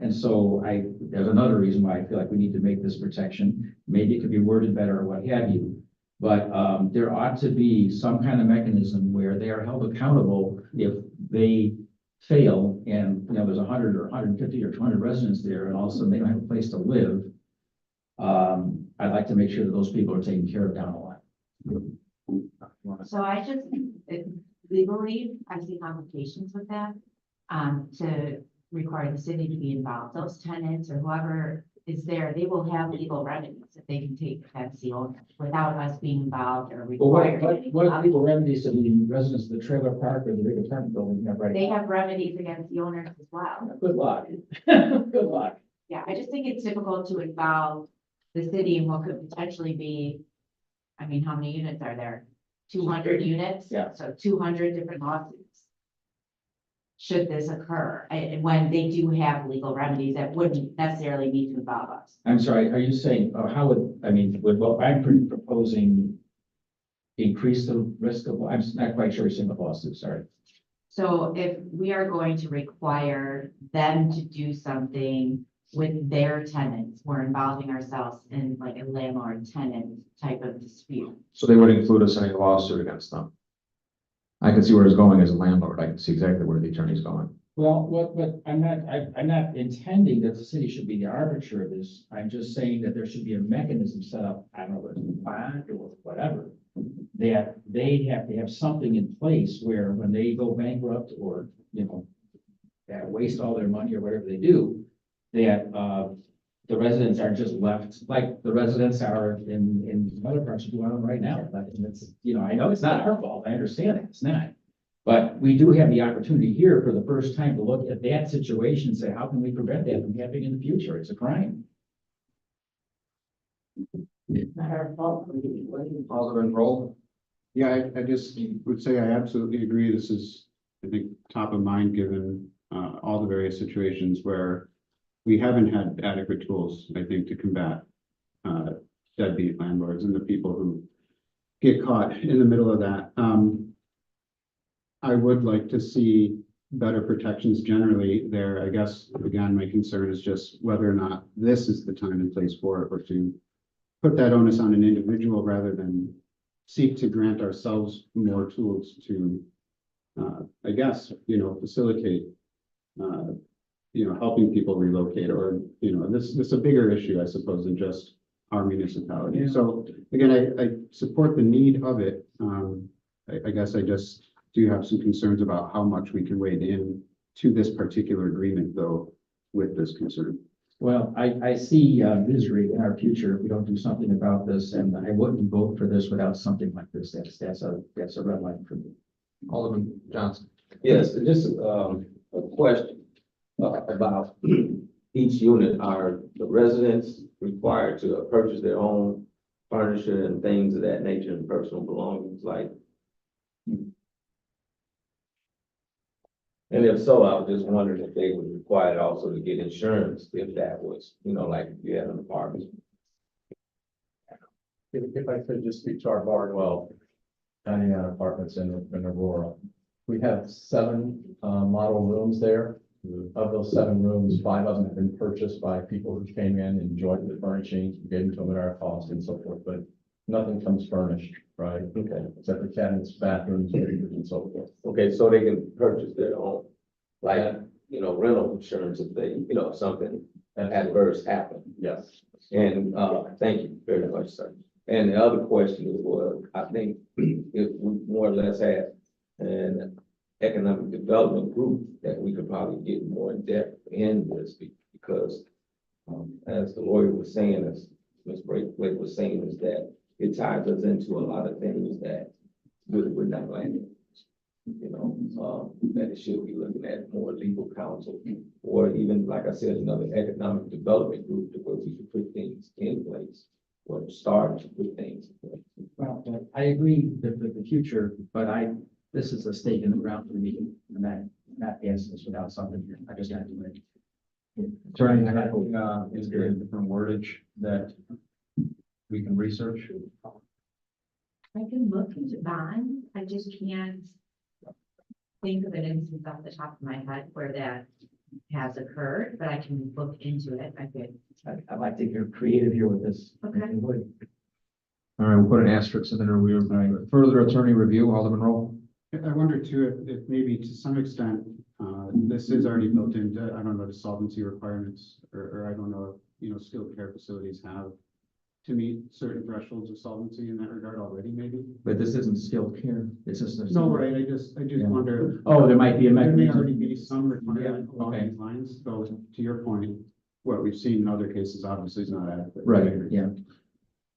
And so there's another reason why I feel like we need to make this protection. Maybe it could be worded better or what have you. But there ought to be some kind of mechanism where they are held accountable if they fail and, there's 100 or 150 or 200 residents there and all of a sudden they don't have a place to live. I'd like to make sure that those people are taken care of down the line. So I just, legally, I see complications with that. To require the city to be involved, those tenants or whoever is there, they will have legal remedies that they can take against the owner without us being involved or But required. what legal remedies do the residents of the trailer park or the big apartment building have right They now? have remedies against the owners as well. Good luck. Good luck. Yeah, I just think it's difficult to involve the city in what could potentially be, I mean, how many units are there? 200 units? Yeah. So 200 different lawsuits. Should this occur, and when they do have legal remedies that wouldn't necessarily need to involve us. I'm sorry, are you saying, how would what I'm proposing increase the risk of, I'm not quite sure you're saying the lawsuit, sorry. So if we are going to require them to do something with their tenants, we're involving ourselves in like a landlord-tenant type of dispute. So they would include us in a lawsuit against them. I can see where it's going as a landlord. I can see exactly where the attorney's going. Well, but I'm not intending that the city should be the arbiter of this. I'm just saying that there should be a mechanism set up, I don't know, whether it's a bond or whatever, that they have to have something in place where when they go bankrupt or, that waste all their money or whatever they do, that, the residents are just left like the residents are in other parts of Blue Island right now. And it's, I know it's not our fault. I understand that. It's not. But we do have the opportunity here for the first time to look at that situation and say, how can we prevent that from happening in the future? It's a crime. It's not our fault. Alderman Roll. Yeah, I just would say I absolutely agree. This is, I think, top of mind, given all the various situations where we haven't had adequate tools, I think, to combat deadbeat landlords and the people who get caught in the middle of that. I would like to see better protections generally there. I guess, again, my concern is just whether or not this is the time and place for it, or to put that onus on an individual rather than seek to grant ourselves more tools to, I guess, facilitate, helping people relocate, or, this is a bigger issue, I suppose, than just our municipality. Yeah. So again, I support the need of it. I guess I just do have some concerns about how much we can wade in to this particular agreement, though, with this concern. Well, I see misery in our future if we don't do something about this, and I wouldn't vote for this without something like this. That's a red line for me. Alderman Johnson. Yes, just a question about each unit. Are the residents required to purchase their own furniture and things of that nature and personal belongings? Like, And if so, I was just wondering if they would require also to get insurance if that was, like if you had an apartment. If I could just speak to our Barnwell 99 apartments in Aurora. We have 7 model rooms there. Of those 7 rooms, 5 of them have been purchased by people who came in, enjoyed the furnishings, we gave them to them at our cost and so forth, but nothing comes furnished, right? Okay. Except for cabinets, bathrooms, and so forth. Okay, so they can purchase their own, like, rental insurance if they, something adverse happen. Yes. And, thank you very much, sir. And the other question was, I think if we more or less had an economic development group that we could probably get more in depth in this because, as the lawyer was saying, as Ms. Blake was saying, is that it ties us into a lot of things that we're not landing. That it should be looking at more legal counsel, or even, like I said, another economic development group to where we could put things in place, or start to put things in place. Well, I agree that the future, but this is a stake in the ground for me, and that answers this without something here. I just got to do it. Attorney, is there a different wordage that we can research? I can look into bond, I just can't think of an instance off the top of my head where that has occurred, but I can look into it. I could. I like to get creative here with this. Okay. All right, we'll put an asterisk in there. We were further attorney review, Alderman Roll. I wonder too, if maybe to some extent, this is already built into, I don't know, the solvency requirements, or I don't know, skilled care facilities have to meet certain thresholds of solvency in that regard already, maybe? But this isn't skilled care. It's just. No, right, I just Yeah. wonder. Oh, there might be a There may mechanism. already be some requirement Yeah, along okay. these lines, though, to your point, what we've seen in other cases obviously is not adequate. Right, yeah.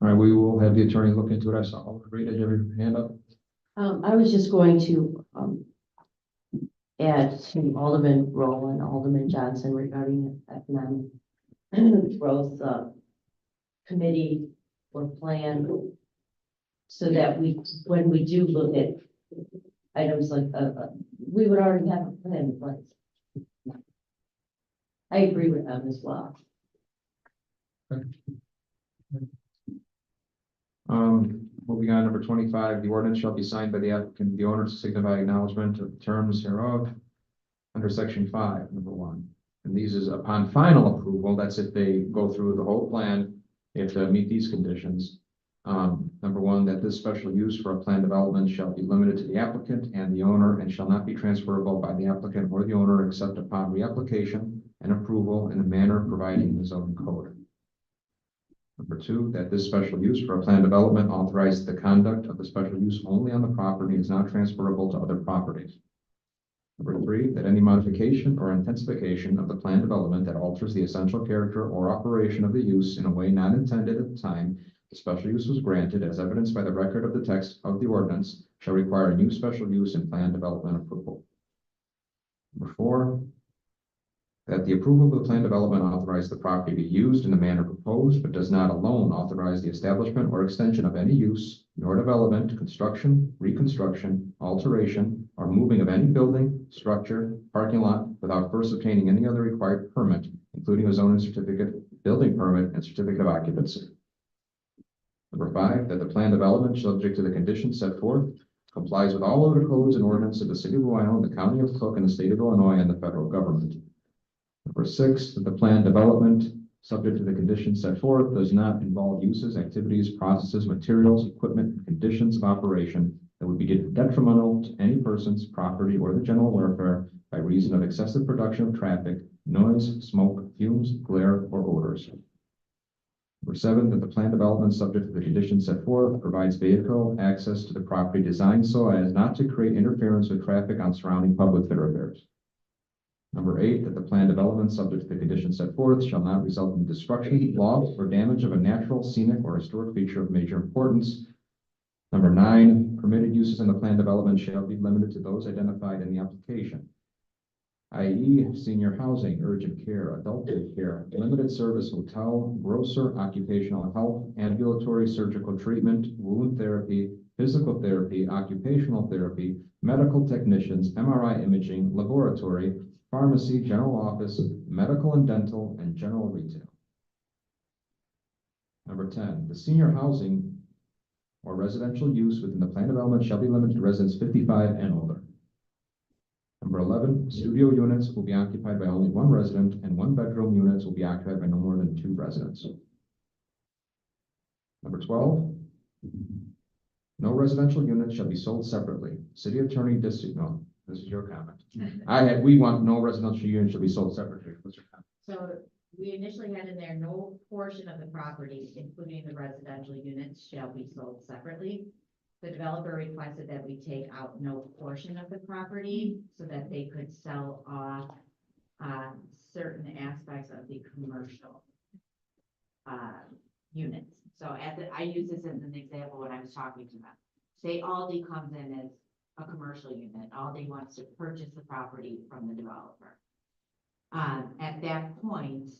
All right, we will have the attorney look into it. I saw, Alderman Reed, did you have your hand up? I was just going to, add to Alderman Roll and Alderman Johnson regarding economic growth, committee or plan. So that when we do look at items like, we would already have a plan in place. I agree with them as well. Moving on, number 25, the ordinance shall be signed by the applicant, the owner to signify acknowledgement of the terms hereof under section 5, number 1. And these is upon final approval, that's if they go through the whole plan, they have to meet these conditions. Number 1, that this special use for a planned development shall be limited to the applicant and the owner and shall not be transferable by the applicant or the owner except upon reapplication and approval in a manner providing in the zoning code. Number 2, that this special use for a planned development authorizes the conduct of the special use only on the property is not transferable to other properties. Number 3, that any modification or intensification of the planned development that alters the essential character or operation of the use in a way not intended at the time the special use was granted, as evidenced by the record of the text of the ordinance, shall require a new special use and planned development approval. Number 4, that the approval of the planned development authorize the property be used in the manner proposed, but does not alone authorize the establishment or extension of any use, nor development, construction, reconstruction, alteration, or moving of any building, structure, parking lot, without first obtaining any other required permit, including a zoning certificate, building permit, and certificate of occupancy. Number 5, that the planned development, subject to the conditions set forth, complies with all other codes and ordinances of the city of Blue Island, the county of Cook, and the state of Illinois, and the federal government. Number 6, that the planned development, subject to the conditions set forth, does not involve uses, activities, processes, materials, equipment, and conditions of operation that would be detrimental to any person's property or the general welfare by reason of excessive production of traffic, noise, smoke, fumes, glare, or odors. Number 7, that the planned development, subject to the conditions set forth, provides vehicle access to the property designed so as not to create interference with traffic on surrounding public thoroughfares. Number 8, that the planned development, subject to the conditions set forth, shall not result in destruction, loss, or damage of a natural, scenic, or historic feature of major importance. Number 9, permitted uses in the planned development shall be limited to those identified in the application, i.e. senior housing, urgent care, adult care, limited service hotel, grocer, occupational health, ambulatory surgical treatment, wound therapy, physical therapy, occupational therapy, medical technicians, MRI imaging, laboratory, pharmacy, general office, medical and dental, and general retail. Number 10, the senior housing or residential use within the plan development shall be limited to residents 55 and older. Number 11, studio units will be occupied by only one resident, and one-bedroom units will be occupied by no more than 2 residents. Number 12, no residential units shall be sold separately. City attorney district, no, this is your comment. We want no residential units shall be sold separately. What's your comment? So we initially had in there, no portion of the property, including the residential units, shall be sold separately. The developer requested that we take out no portion of the property so that they could sell off certain aspects of the commercial units. So I use this as an example when I was talking to them. Say Aldi comes in as a commercial unit. Aldi wants to purchase the property from the developer. At that point,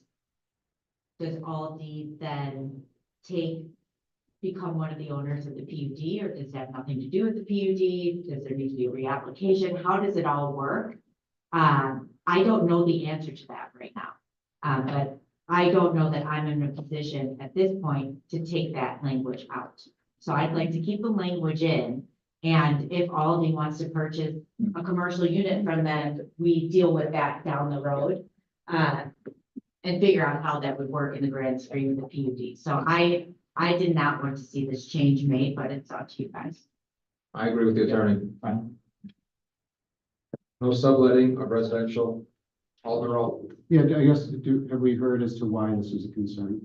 does Aldi then become one of the owners of the PUD, or does that have nothing to do with the PUD? Does there need to be a reapplication? How does it all work? I don't know the answer to that right now. But I don't know that I'm in a position at this point to take that language out. So I'd like to keep the language in. And if Aldi wants to purchase a commercial unit from them, we deal with that down the road. And figure out how that would work in the grand scheme of the PUD. So I did not want to see this change made, but it's up to you guys. I agree with the attorney. Fine. No subletting of residential. Alderall. Yeah, I guess, have we heard as to why this is a concern?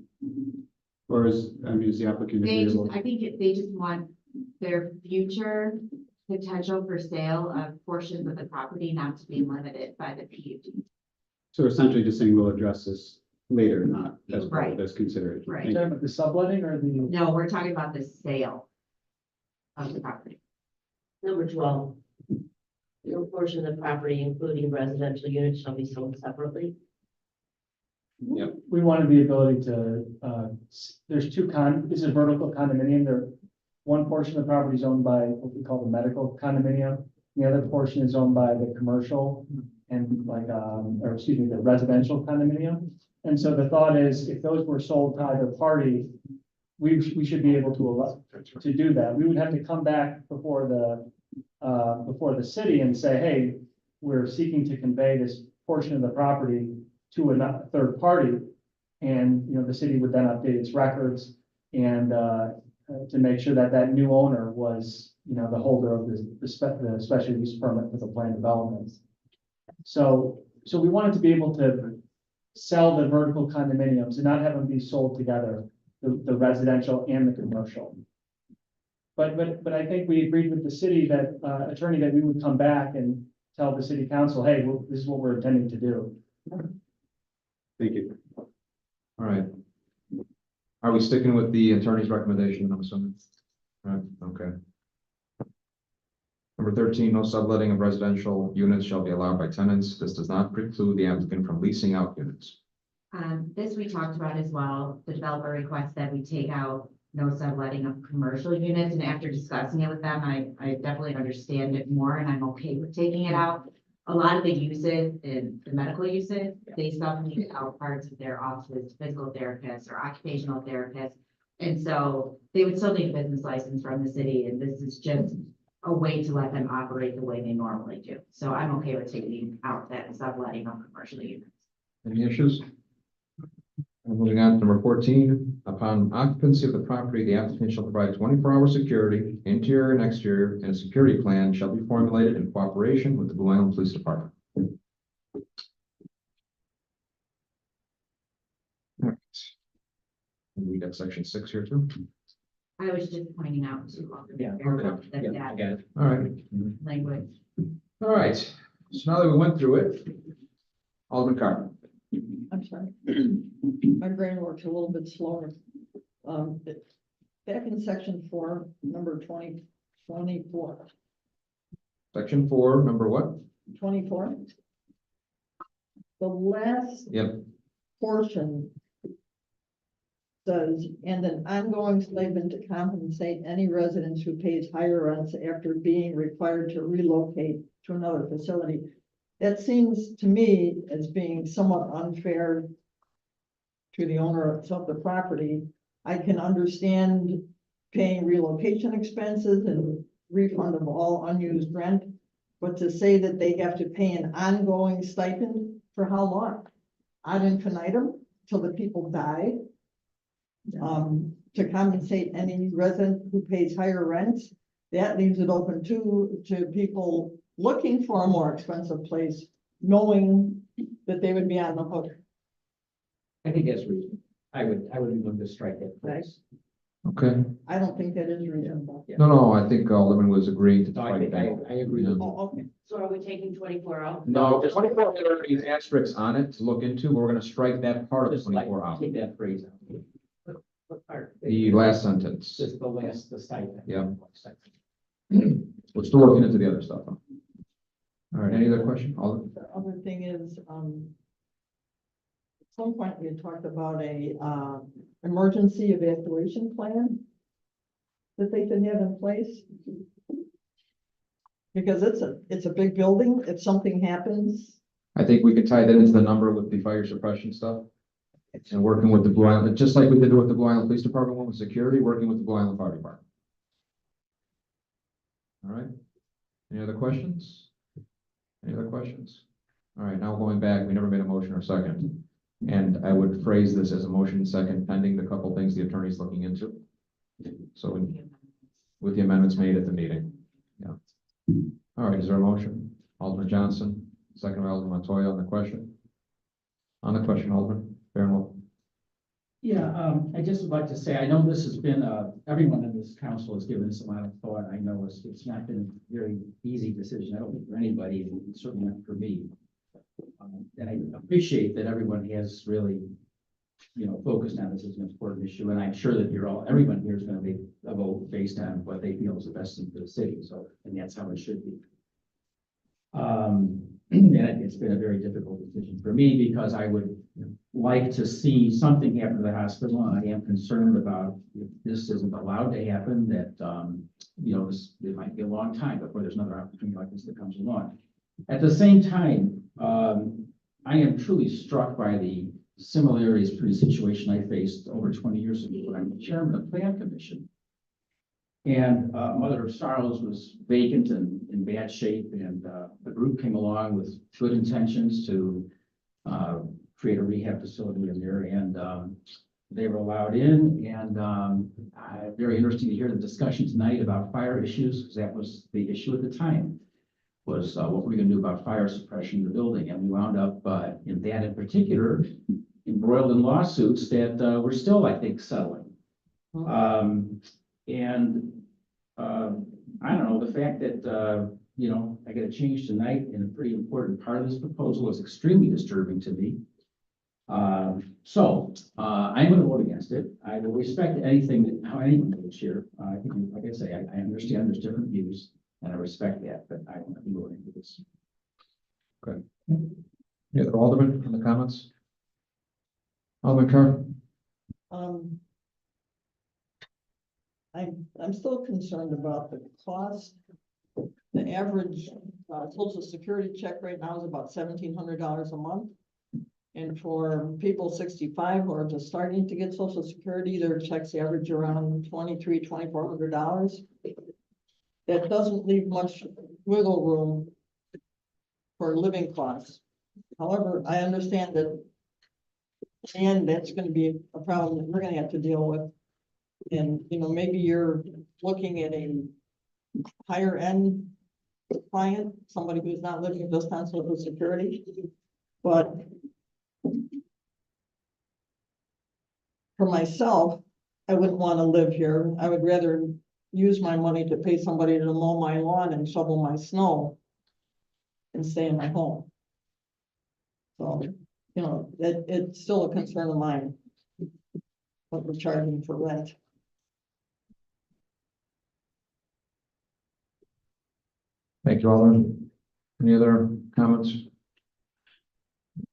Or is the applicant agreeable? They just want their future potential for sale of portions of the property not to be limited by the PUD. So essentially just saying we'll address this later, not as part Right. of this consideration. Right. Thank you. Talking about the subletting or the, No, we're talking about the sale of the property. Number 12, no portion of the property, including residential units, shall be sold separately. we wanted the ability to, there's this is a vertical condominium. One portion of the property is owned by what we call the medical condominium. The other portion is owned by the commercial and the residential condominium. And so the thought is, if those were sold to either party, we should be able to do that. We would have to come back before the city and say, hey, we're seeking to convey this portion of the property to a third party. And, the city would then update its records and, to make sure that that new owner was, the holder of the special use permit for the planned developments. So we wanted to be able to sell the vertical condominiums and not have them be sold together, the residential and the commercial. But I think we agreed with the city that, attorney, that we would come back and tell the city council, hey, this is what we're intending to do. Thank you. All right. Are we sticking with the attorney's recommendation, I'm assuming? All right, okay. Number 13, no subletting of residential units shall be allowed by tenants. This does not preclude the applicant from leasing out units. This we talked about as well. The developer requests that we take out no subletting of commercial units, and after discussing it with them, I definitely understand it more, and I'm okay with taking it out. A lot of the uses in the medical uses, they still need out parts of their offices, physical therapists or occupational therapists. And so they would still need a business license from the city, and this is just a way to let them operate the way they normally do. So I'm okay with taking out that subletting of commercial units. Any issues? Moving on to number 14, upon occupancy of the property, the applicant shall provide 24-hour security, interior and exterior, and a security plan shall be formulated in cooperation with the Blue Island Police Department. All right. We got section 6 here too. I was just pointing out to all the Yeah, that I get it. All right. language. All right. So now that we went through it, Alderman Carr. I'm sorry. My brain works a little bit slower. Back in section 4, number 24. Section 4, number what? 24. The last Yep. portion says, and an ongoing stipend to compensate any residents who pays higher rents after being required to relocate to another facility. That seems to me as being somewhat unfair to the owner of the property. I can understand paying relocation expenses and refund of all unused rent, but to say that they have to pay an ongoing stipend for how long? Ad infinitum, till the people die? To compensate any resident who pays higher rents, that leaves it open to people looking for a more expensive place, knowing that they would be on the hook. I think that's reasonable. I would move to strike that phrase. Okay, I don't think that is reasonable. no, I think Alderman was agreeing to. No, I think I agree with you. Oh, okay. So are we taking 24 out? No, 24 hours, these asterisks on it to look into, we're gonna strike that part of Just like, 24 hours. take that phrase out. What part? The last sentence. Just the stipend. Yeah. We're still looking into the other stuff. All right, any other question? Alderman? The other thing is, at some point we had talked about a, emergency evacuation plan that they could have in place. Because it's a big building. If something happens, I think we could tie that into the number with the fire suppression stuff. And working with the Blue Island, just like we did with the Blue Island Police Department, one with security, working with the Blue Island Fire Department. All right, any other questions? Any other questions? All right, now going back, we never made a motion or second. And I would phrase this as a motion second pending the couple things the attorney's looking into. So with the amendments made at the meeting. Yeah. All right, is there a motion? Alderman Johnson, second by Alderman Montoya on the question. On the question, Alderman Fairwell. Yeah, I just would like to say, I know this has been, everyone in this council has given this a lot of thought. I know it's not been a very easy decision. I don't think for anybody, and certainly not for me. And I appreciate that everyone has really, focused on this as an important issue. And I'm sure that everyone here is going to make a vote based on what they feel is the best thing for the city. So, and that's how it should be. And it's been a very difficult decision for me because I would like to see something happen to the hospital. And I am concerned about if this isn't allowed to happen, that, it might be a long time before there's another opportunity like this that comes along. At the same time, I am truly struck by the similarities to the situation I faced over 20 years ago when I'm the chairman of the Plan Commission. And Mother of Sorrows was vacant and in bad shape, and the group came along with good intentions to create a rehab facility in there, and they were allowed in. And very interesting to hear the discussion tonight about fire issues, because that was the issue at the time, was what were we going to do about fire suppression in the building? And we wound up in that in particular embroiled in lawsuits that we're still, I think, settling. I don't know, the fact that, I get a change tonight in a pretty important part of this proposal is extremely disturbing to me. So I'm going to vote against it. I will respect how anyone votes here. I think, like I say, I understand there's different views and I respect that, but I won't be voting for this. Okay. Any other Alderman in the comments? Alderman Carr? I'm still concerned about the cost. The average social security check right now is about $1,700 a month. And for people 65 who are just starting to get social security, their checks average around $2,400. That doesn't leave much wiggle room for living costs. However, I understand that, and that's going to be a problem that we're going to have to deal with. And, maybe you're looking at a higher end client, somebody who's not living just on social security. But for myself, I wouldn't want to live here. I would rather use my money to pay somebody to mow my lawn and shovel my snow and stay in my home. So, that it's still a concern of mine, what we're charging for rent. Thank you, Alderman. Any other comments?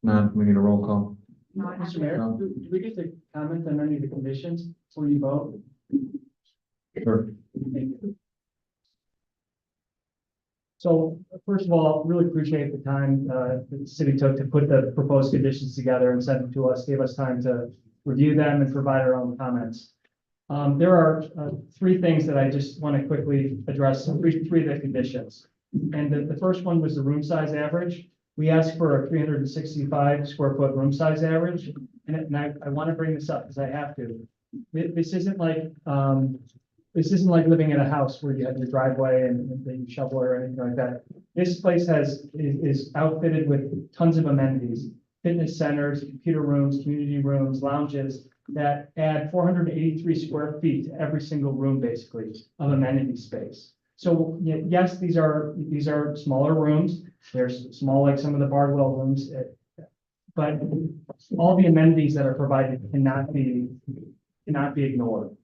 None, we need a roll call. Mr. Mayor, do we get to comment on any of the conditions before you vote? Sure. So first of all, really appreciate the time that the city took to put the proposed conditions together and send them to us, gave us time to review them and provide our own comments. There are three things that I just want to quickly address, three of the conditions. And the first one was the room size average. We asked for a 365 square foot room size average. And I want to bring this up because I have to. This isn't like living in a house where you have your driveway and you shovel or anything like that. This place is outfitted with tons of amenities, fitness centers, computer rooms, community rooms, lounges that add 483 square feet to every single room, basically, of amenity space. So yes, these are smaller rooms. They're small, like some of the Bardwell rooms, but all the amenities that are provided cannot be ignored.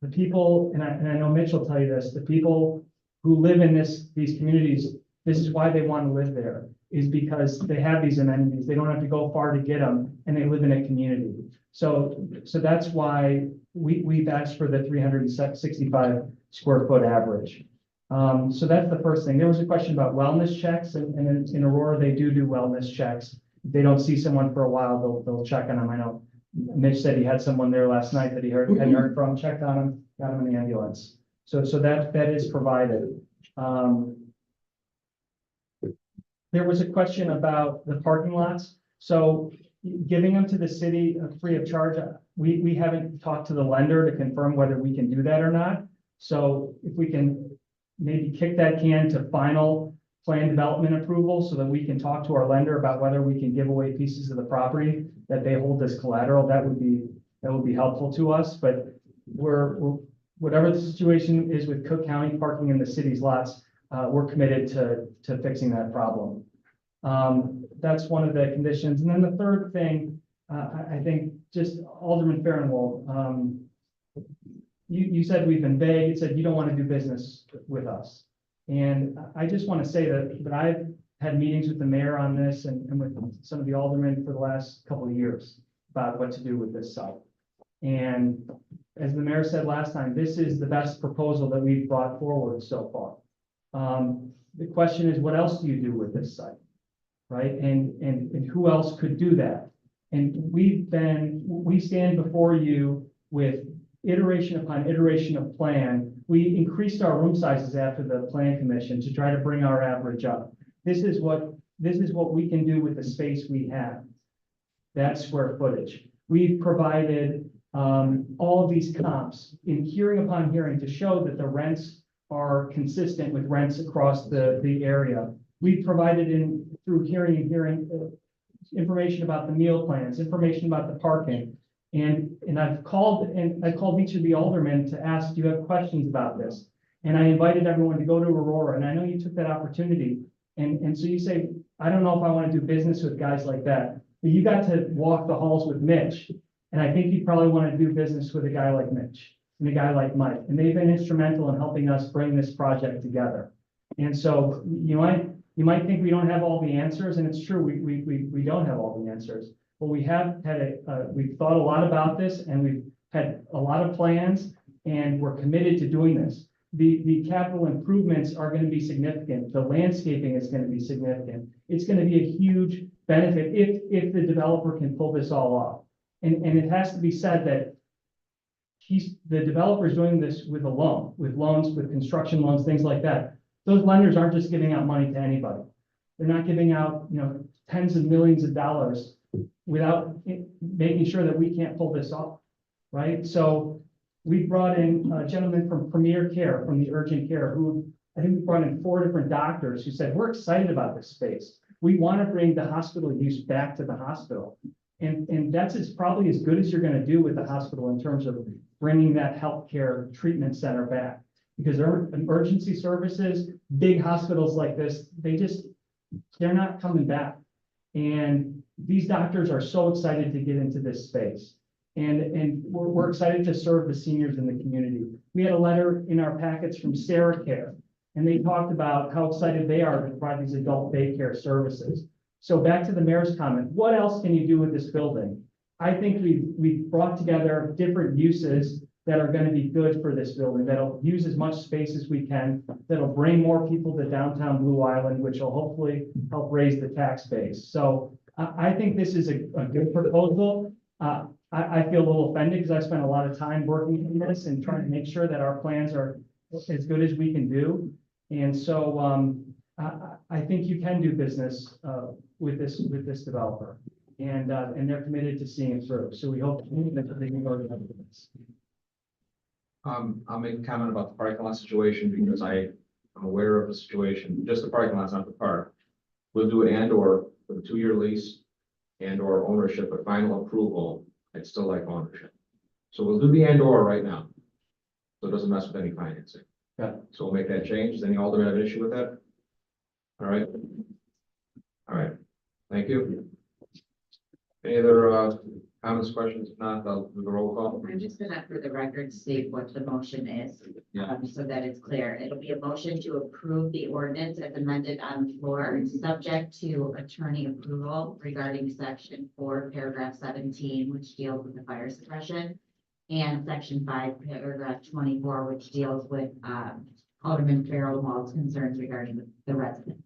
The people, and I know Mitch will tell you this, the people who live in these communities, this is why they want to live there, is because they have these amenities. They don't have to go far to get them, and they live in a community. So that's why we've asked for the 365 square foot average. So that's the first thing. There was a question about wellness checks, and in Aurora, they do wellness checks. If they don't see someone for a while, they'll check on them. I know Mitch said he had someone there last night that he hadn't heard from, checked on him, got him in the ambulance. So that is provided. There was a question about the parking lots. So giving them to the city free of charge, we haven't talked to the lender to confirm whether we can do that or not. So if we can maybe kick that can to final plan development approval so that we can talk to our lender about whether we can give away pieces of the property that they hold as collateral, that would be helpful to us. But we're whatever the situation is with Cook County parking in the city's lots, we're committed to fixing that problem. That's one of the conditions. And then the third thing, I think just Alderman Farnwell, you said we've been vague. You said you don't want to do business with us. And I just want to say that I've had meetings with the mayor on this and with some of the aldermen for the last couple of years about what to do with this site. And as the mayor said last time, this is the best proposal that we've brought forward so far. The question is, what else do you do with this site? Right? And who else could do that? And we stand before you with iteration upon iteration of plan. We increased our room sizes after the plan commission to try to bring our average up. This is what we can do with the space we have. That square footage. We've provided all of these comps in hearing upon hearing to show that the rents are consistent with rents across the area. We've provided through hearing information about the meal plans, information about the parking. And I called each of the aldermen to ask, do you have questions about this? And I invited everyone to go to Aurora, and I know you took that opportunity. And so you say, I don't know if I want to do business with guys like that, but you got to walk the halls with Mitch. And I think you probably want to do business with a guy like Mitch and a guy like Mike. And they've been instrumental in helping us bring this project together. And so you might think we don't have all the answers, and it's true, we don't have all the answers. But we have had we've thought a lot about this, and we've had a lot of plans, and we're committed to doing this. The capital improvements are going to be significant. The landscaping is going to be significant. It's going to be a huge benefit if the developer can pull this all off. And it has to be said that the developer is doing this with loans, with construction loans, things like that. Those lenders aren't just giving out money to anybody. They're not giving out, tens of millions of dollars without making sure that we can't pull this off, right? So we brought in a gentleman from Premier Care, from the urgent care, who I think we brought in 4 different doctors who said, we're excited about this space. We want to bring the hospital use back to the hospital. And that's probably as good as you're going to do with the hospital in terms of bringing that healthcare treatment center back. Because emergency services, big hospitals like this, they're not coming back. And these doctors are so excited to get into this space. And we're excited to serve the seniors in the community. We had a letter in our packets from Sarah Care, and they talked about how excited they are to provide these adult daycare services. So back to the mayor's comment, what else can you do with this building? I think we've brought together different uses that are gonna be good for this building, that'll use as much space as we can, that'll bring more people to downtown Blue Island, which will hopefully help raise the tax base. So I think this is a good proposal. I feel a little offended because I spent a lot of time working on this and trying to make sure that our plans are as good as we can do. And so, I think you can do business, with this developer. And they're committed to seeing it through. So we hope that they can go to this. I'll make a comment about the parking lot situation because I'm aware of the situation, just the parking lot's not the park. We'll do and or with a 2-year lease and or ownership, but final approval, I'd still like ownership. So we'll do the and or right now. So it doesn't mess with any financing. Yeah. So we'll make that change. Does any alderman have an issue with that? All right. All right, thank you. Any other comments, questions? If not, I'll do the roll call. I'm just gonna, for the record, state what the motion is, Yeah. so that it's clear. It'll be a motion to approve the ordinance as amended on the floor, subject to attorney approval regarding section 4, paragraph 17, which deals with the fire suppression, and section 5, paragraph 24, which deals with Alderman Farrell Wald's concerns regarding the residents.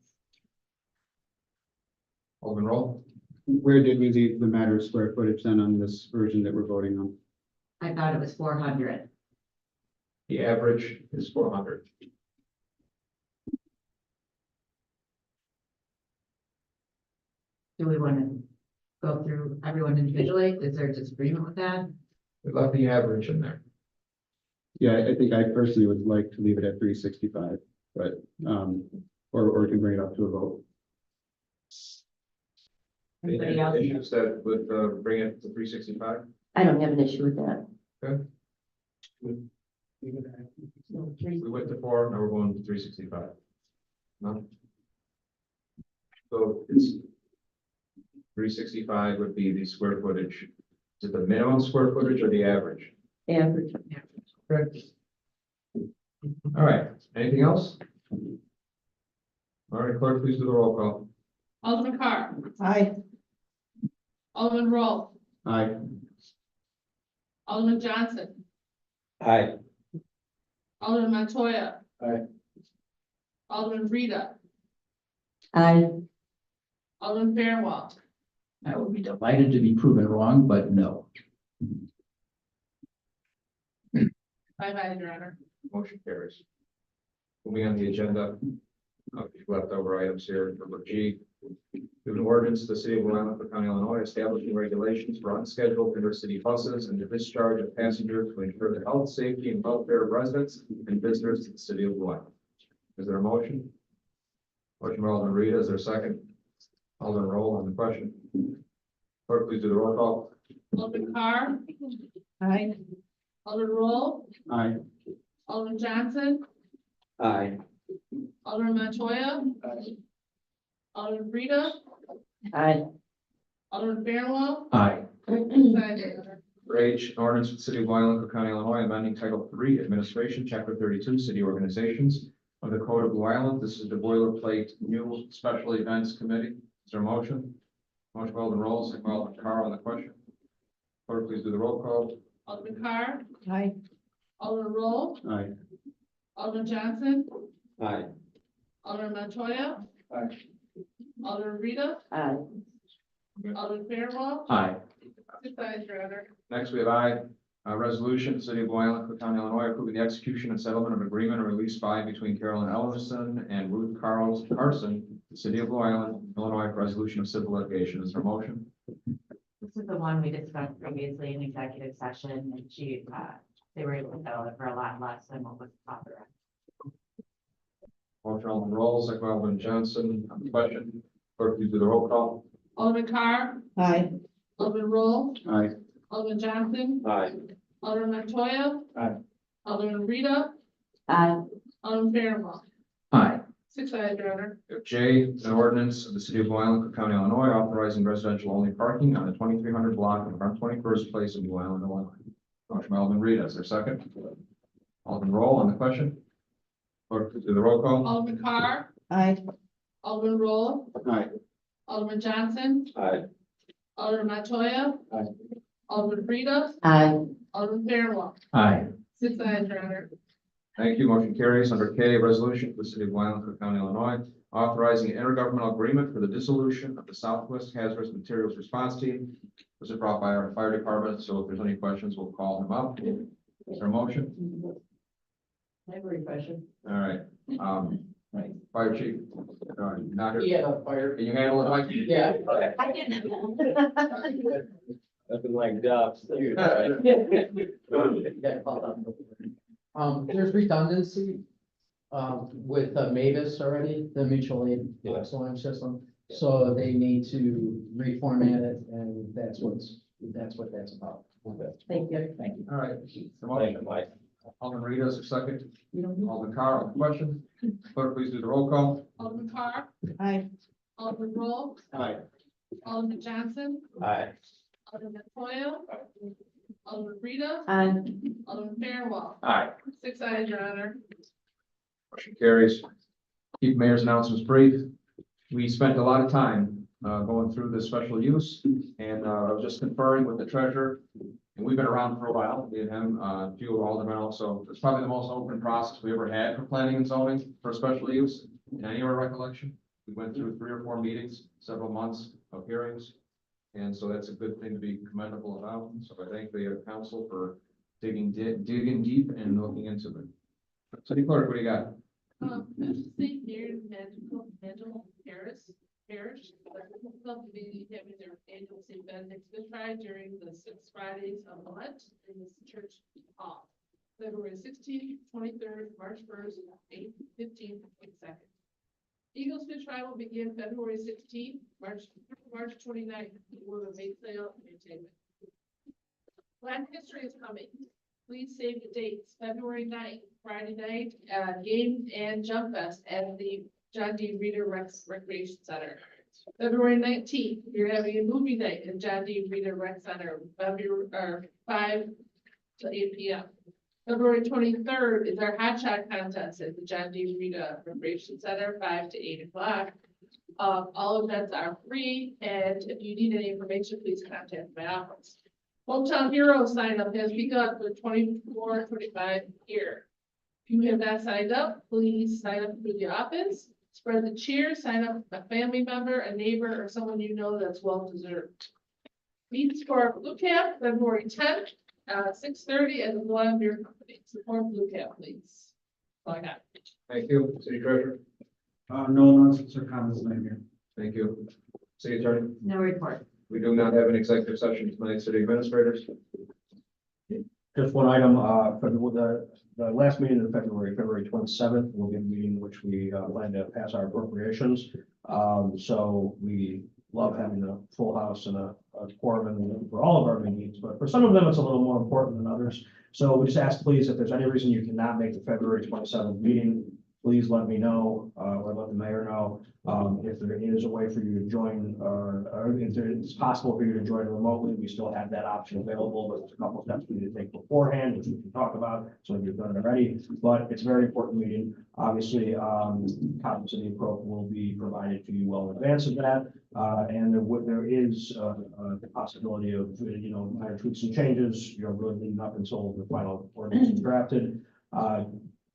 Alderman Roll. Where did we leave the matter of square footage then on this version that we're voting on? I thought it was 400. The average is 400. Do we want to go through everyone individually? Is there a disagreement with that? We left the average in there. Yeah, I think I personally would like to leave it at 365, but, or we can bring it up to a vote. Anybody else? Issues that would bring it to 365? I don't have an issue with that. So We went to 4, now we're going to 365. No? So it's 365 would be the square footage. Is it the minimum square footage or the average? Average. Correct. All right, anything else? All right, clerk, please do the roll call. Alderman Carr, Aye. Alderman Roll, Aye. Alderman Johnson, Aye. Alderman Montoya. Aye. Alderman Rita, Aye. Alderman Fairwell, I would be delighted to be proven wrong, but no. 5 ayes, Your Honor. Motion carries. Moving on the agenda, leftover items here, number G. An ordinance to the city of Blue Island, Cook County, Illinois, establishing regulations for unscheduled intercity buses and the discharge of passengers to ensure the health, safety, and welfare of residents and visitors to the city of Blue Island. Is there a motion? Motion by Alderman Rita, is there a second? Alderman Roll on the question. Clerk, please do the roll call. Alderman Carr, Aye. Alderman Roll, Aye. Alderman Johnson, Aye. Alderman Montoya. Alderman Rita, Aye. Alderman Fairwell, Aye. 6 ayes, Your Honor. For H, an ordinance for the city of Blue Island, Cook County, Illinois, amending Title III, Administration, Chapter 32, City Organizations of the Code of Blue Island. This is the boilerplate new special events committee. Is there a motion? Motion by Alderman Roll, second by Alderman Carr on the question. Clerk, please do the roll call. Alderman Carr, Aye. Alderman Roll, Aye. Alderman Johnson, Aye. Alderman Montoya. Aye. Alderman Rita, Aye. Alderman Fairwell, Aye. 6 ayes, Your Honor. Next, we have I, a resolution, City of Blue Island, Cook County, Illinois, approving the execution and settlement of agreement or release by between Carolyn Ellison and Ruth Carson, the City of Blue Island, Illinois, for resolution of civil litigation. Is there a motion? This is the one we discussed previously in executive session, and they were able to settle it for a lot less than what was authorized. Motion, Alderman Roll, second by Alderman Johnson on the question. Clerk, please do the roll call. Alderman Carr, Aye. Alderman Roll, Aye. Alderman Johnson, Aye. Alderman Montoya. Aye. Alderman Rita, Aye. Alderman Fairwell, Aye. 6 ayes, Your Honor. J, an ordinance of the City of Blue Island, Cook County, Illinois, authorizing residential only parking on the 2300 block of 121st Place in Blue Island, Illinois. Motion by Alderman Rita, is there a second? Alderman Roll on the question. Clerk, please do the roll call. Alderman Carr, Aye. Alderman Roll, Aye. Alderman Johnson. Aye. Alderman Montoya. Aye. Alderman Rita. Aye. Alderman Fairwell. Aye. 6 ayes, Your Honor. Thank you. Motion carries. Under K, a resolution for the city of Blue Island, Cook County, Illinois, authorizing an intergovernmental agreement for the dissolution of the Southwest Hazardous Materials Response Team. This is brought by our fire department, so if there's any questions, we'll call them up. Is there a motion? I have a question. All right, fire chief, not here. Yeah, fire. Can you handle it, Mike? Yeah. I didn't. Nothing like jobs. There's redundancy, with Mavis already, the mutual aid Yeah. alarm system. So they need to reformat it, and that's what that's about. Thank you. Thank you. All right. The motion. Thank you, Mike. Alderman Rita is a second. Alderman Carr on the question. Clerk, please do the roll call. Alderman Carr. Aye. Alderman Roll. Aye. Alderman Johnson. Aye. Alderman Toya. Alderman Rita. Aye. Alderman Fairwell. Aye. 6 ayes, Your Honor. Motion carries. Keep mayor's announcements brief. We spent a lot of time going through the special use, and I was just conferring with the treasurer. And we've been around for a while, me and him, a few aldermen also. It's probably the most open process we ever had for planning and zoning for special use in any of our recollection. We went through 3 or 4 meetings, several months of hearings. And so that's a good thing to be commendable about. So I thank the council for digging deep and looking into it. City clerk, what do you got? St. Mary's Magical Parish will be having their annual St. Benedict's Good Friday during the 6 Fridays of Lent in this church hall. February 16th, 23rd, March 1st, 8th, 15th, and 22nd. Eagles Fish Fry will begin February 16th, March 29th, with a bake sale and entertainment. Black History is coming. Please save the dates, February 9th, Friday night, game and jump fest at the John D. Reader Recreation Center. February 19th, we're having a movie night at John D. Reader Rec Center, February 5 to 8 p.m. February 23rd is our hot shot contest at the John D. Reader Recreation Center, 5 to 8 o'clock. All events are free, and if you need any information, please contact my office. Hometown Hero sign up has begun for 24-25 year. If you have not signed up, please sign up through the office. Spread the cheer, sign up a family member, a neighbor, or someone you know that's well deserved. Meets for Blue Cap, February 10th, 6:30 at the Blue Island Beer Company. Support Blue Cap, please. All I got. Thank you. City treasurer. No announcements or comments, Madam Mayor. Thank you. City attorney. No report. We do not have an executive session tonight, city administrators. Just one item, for the last meeting in February 27th, we'll be a meeting in which we plan to pass our appropriations. So we love having a full house and a quorum for all of our meetings, but for some of them, it's a little more important than others. So we just ask, please, if there's any reason you cannot make the February 27th meeting, please let me know, or let the mayor know. If there is a way for you to join, or if it's possible for you to join remotely, we still have that option available, but there's a couple of steps we need to take beforehand, which we can talk about, so if you've done it already. But it's a very important meeting. Obviously, copies of the approach will be provided to you well in advance of that. And there is the possibility of, minor tweaks and changes, really leading up until the final ordinance is drafted.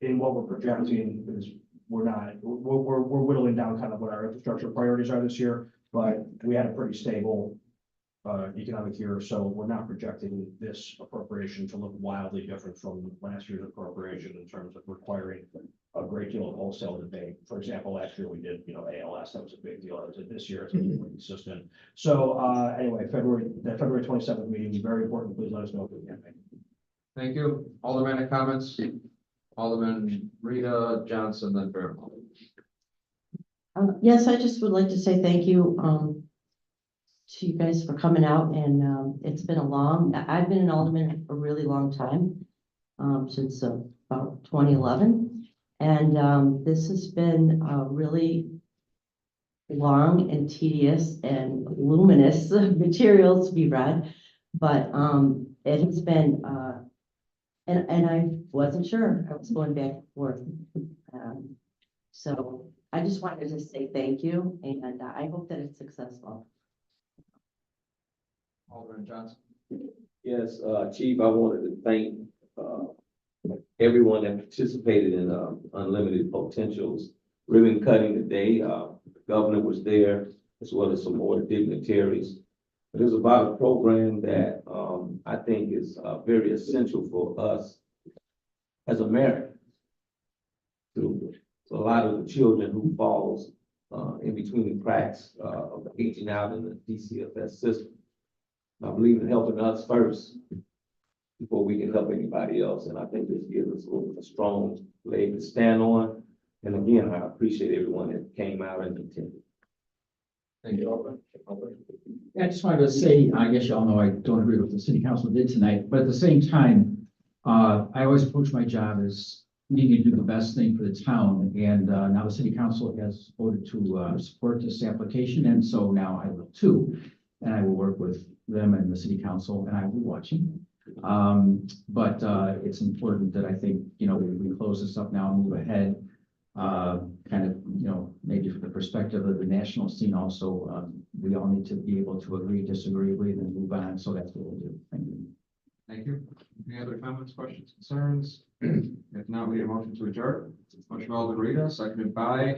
In what we're projecting is we're whittling down kind of what our infrastructure priorities are this year, but we had a pretty stable economic year, so we're not projecting this appropriation to look wildly different from last year's appropriation in terms of requiring a great deal of wholesale debate. For example, last year we did, ALS, that was a big deal. This year it's going to be more consistent. So anyway, February 27th meeting, very important. Please let us know if we can make it. Thank you. Alderman comments? Alderman Rita Johnson, then Fairwell. Yes, I just would like to say thank you to you guys for coming out, and it's been I've been an alderman for a really long time, since about 2011, and this has been really long and tedious and luminous materials to be read, but it has been and I wasn't sure. I was going back and forth. So I just wanted to say thank you, and I hope that it's successful. Alderman Johnson. Yes, Chief, I wanted to thank, everyone that participated in, Unlimited Potentials ribbon cutting today. The governor was there, as well as some more dignitaries. It was about a program that, I think is, very essential for us as Americans. To a lot of the children who falls, in between the cracks, of aging out in the DCFS system. I believe in helping us first before we can help anybody else. And I think this gives us a strong leg to stand on. And again, I appreciate everyone that came out and attended. Thank you, Alderman. Yeah, I just wanted to say, I guess y'all know I don't agree with what the city council did tonight, but at the same time, I always approach my job as needing to do the best thing for the town. And now the city council has voted to support this application, and so now I will too. And I will work with them and the city council, and I will be watching. But it's important that I think, we close this up now and move ahead. Kind of, maybe from the perspective of the national scene also, we all need to be able to agree, disagree, and then move on. So that's what we'll do. Thank you. Thank you. Any other comments, questions, concerns? If not, we need a motion to adjourn. Motion by Alderman Rita, seconded by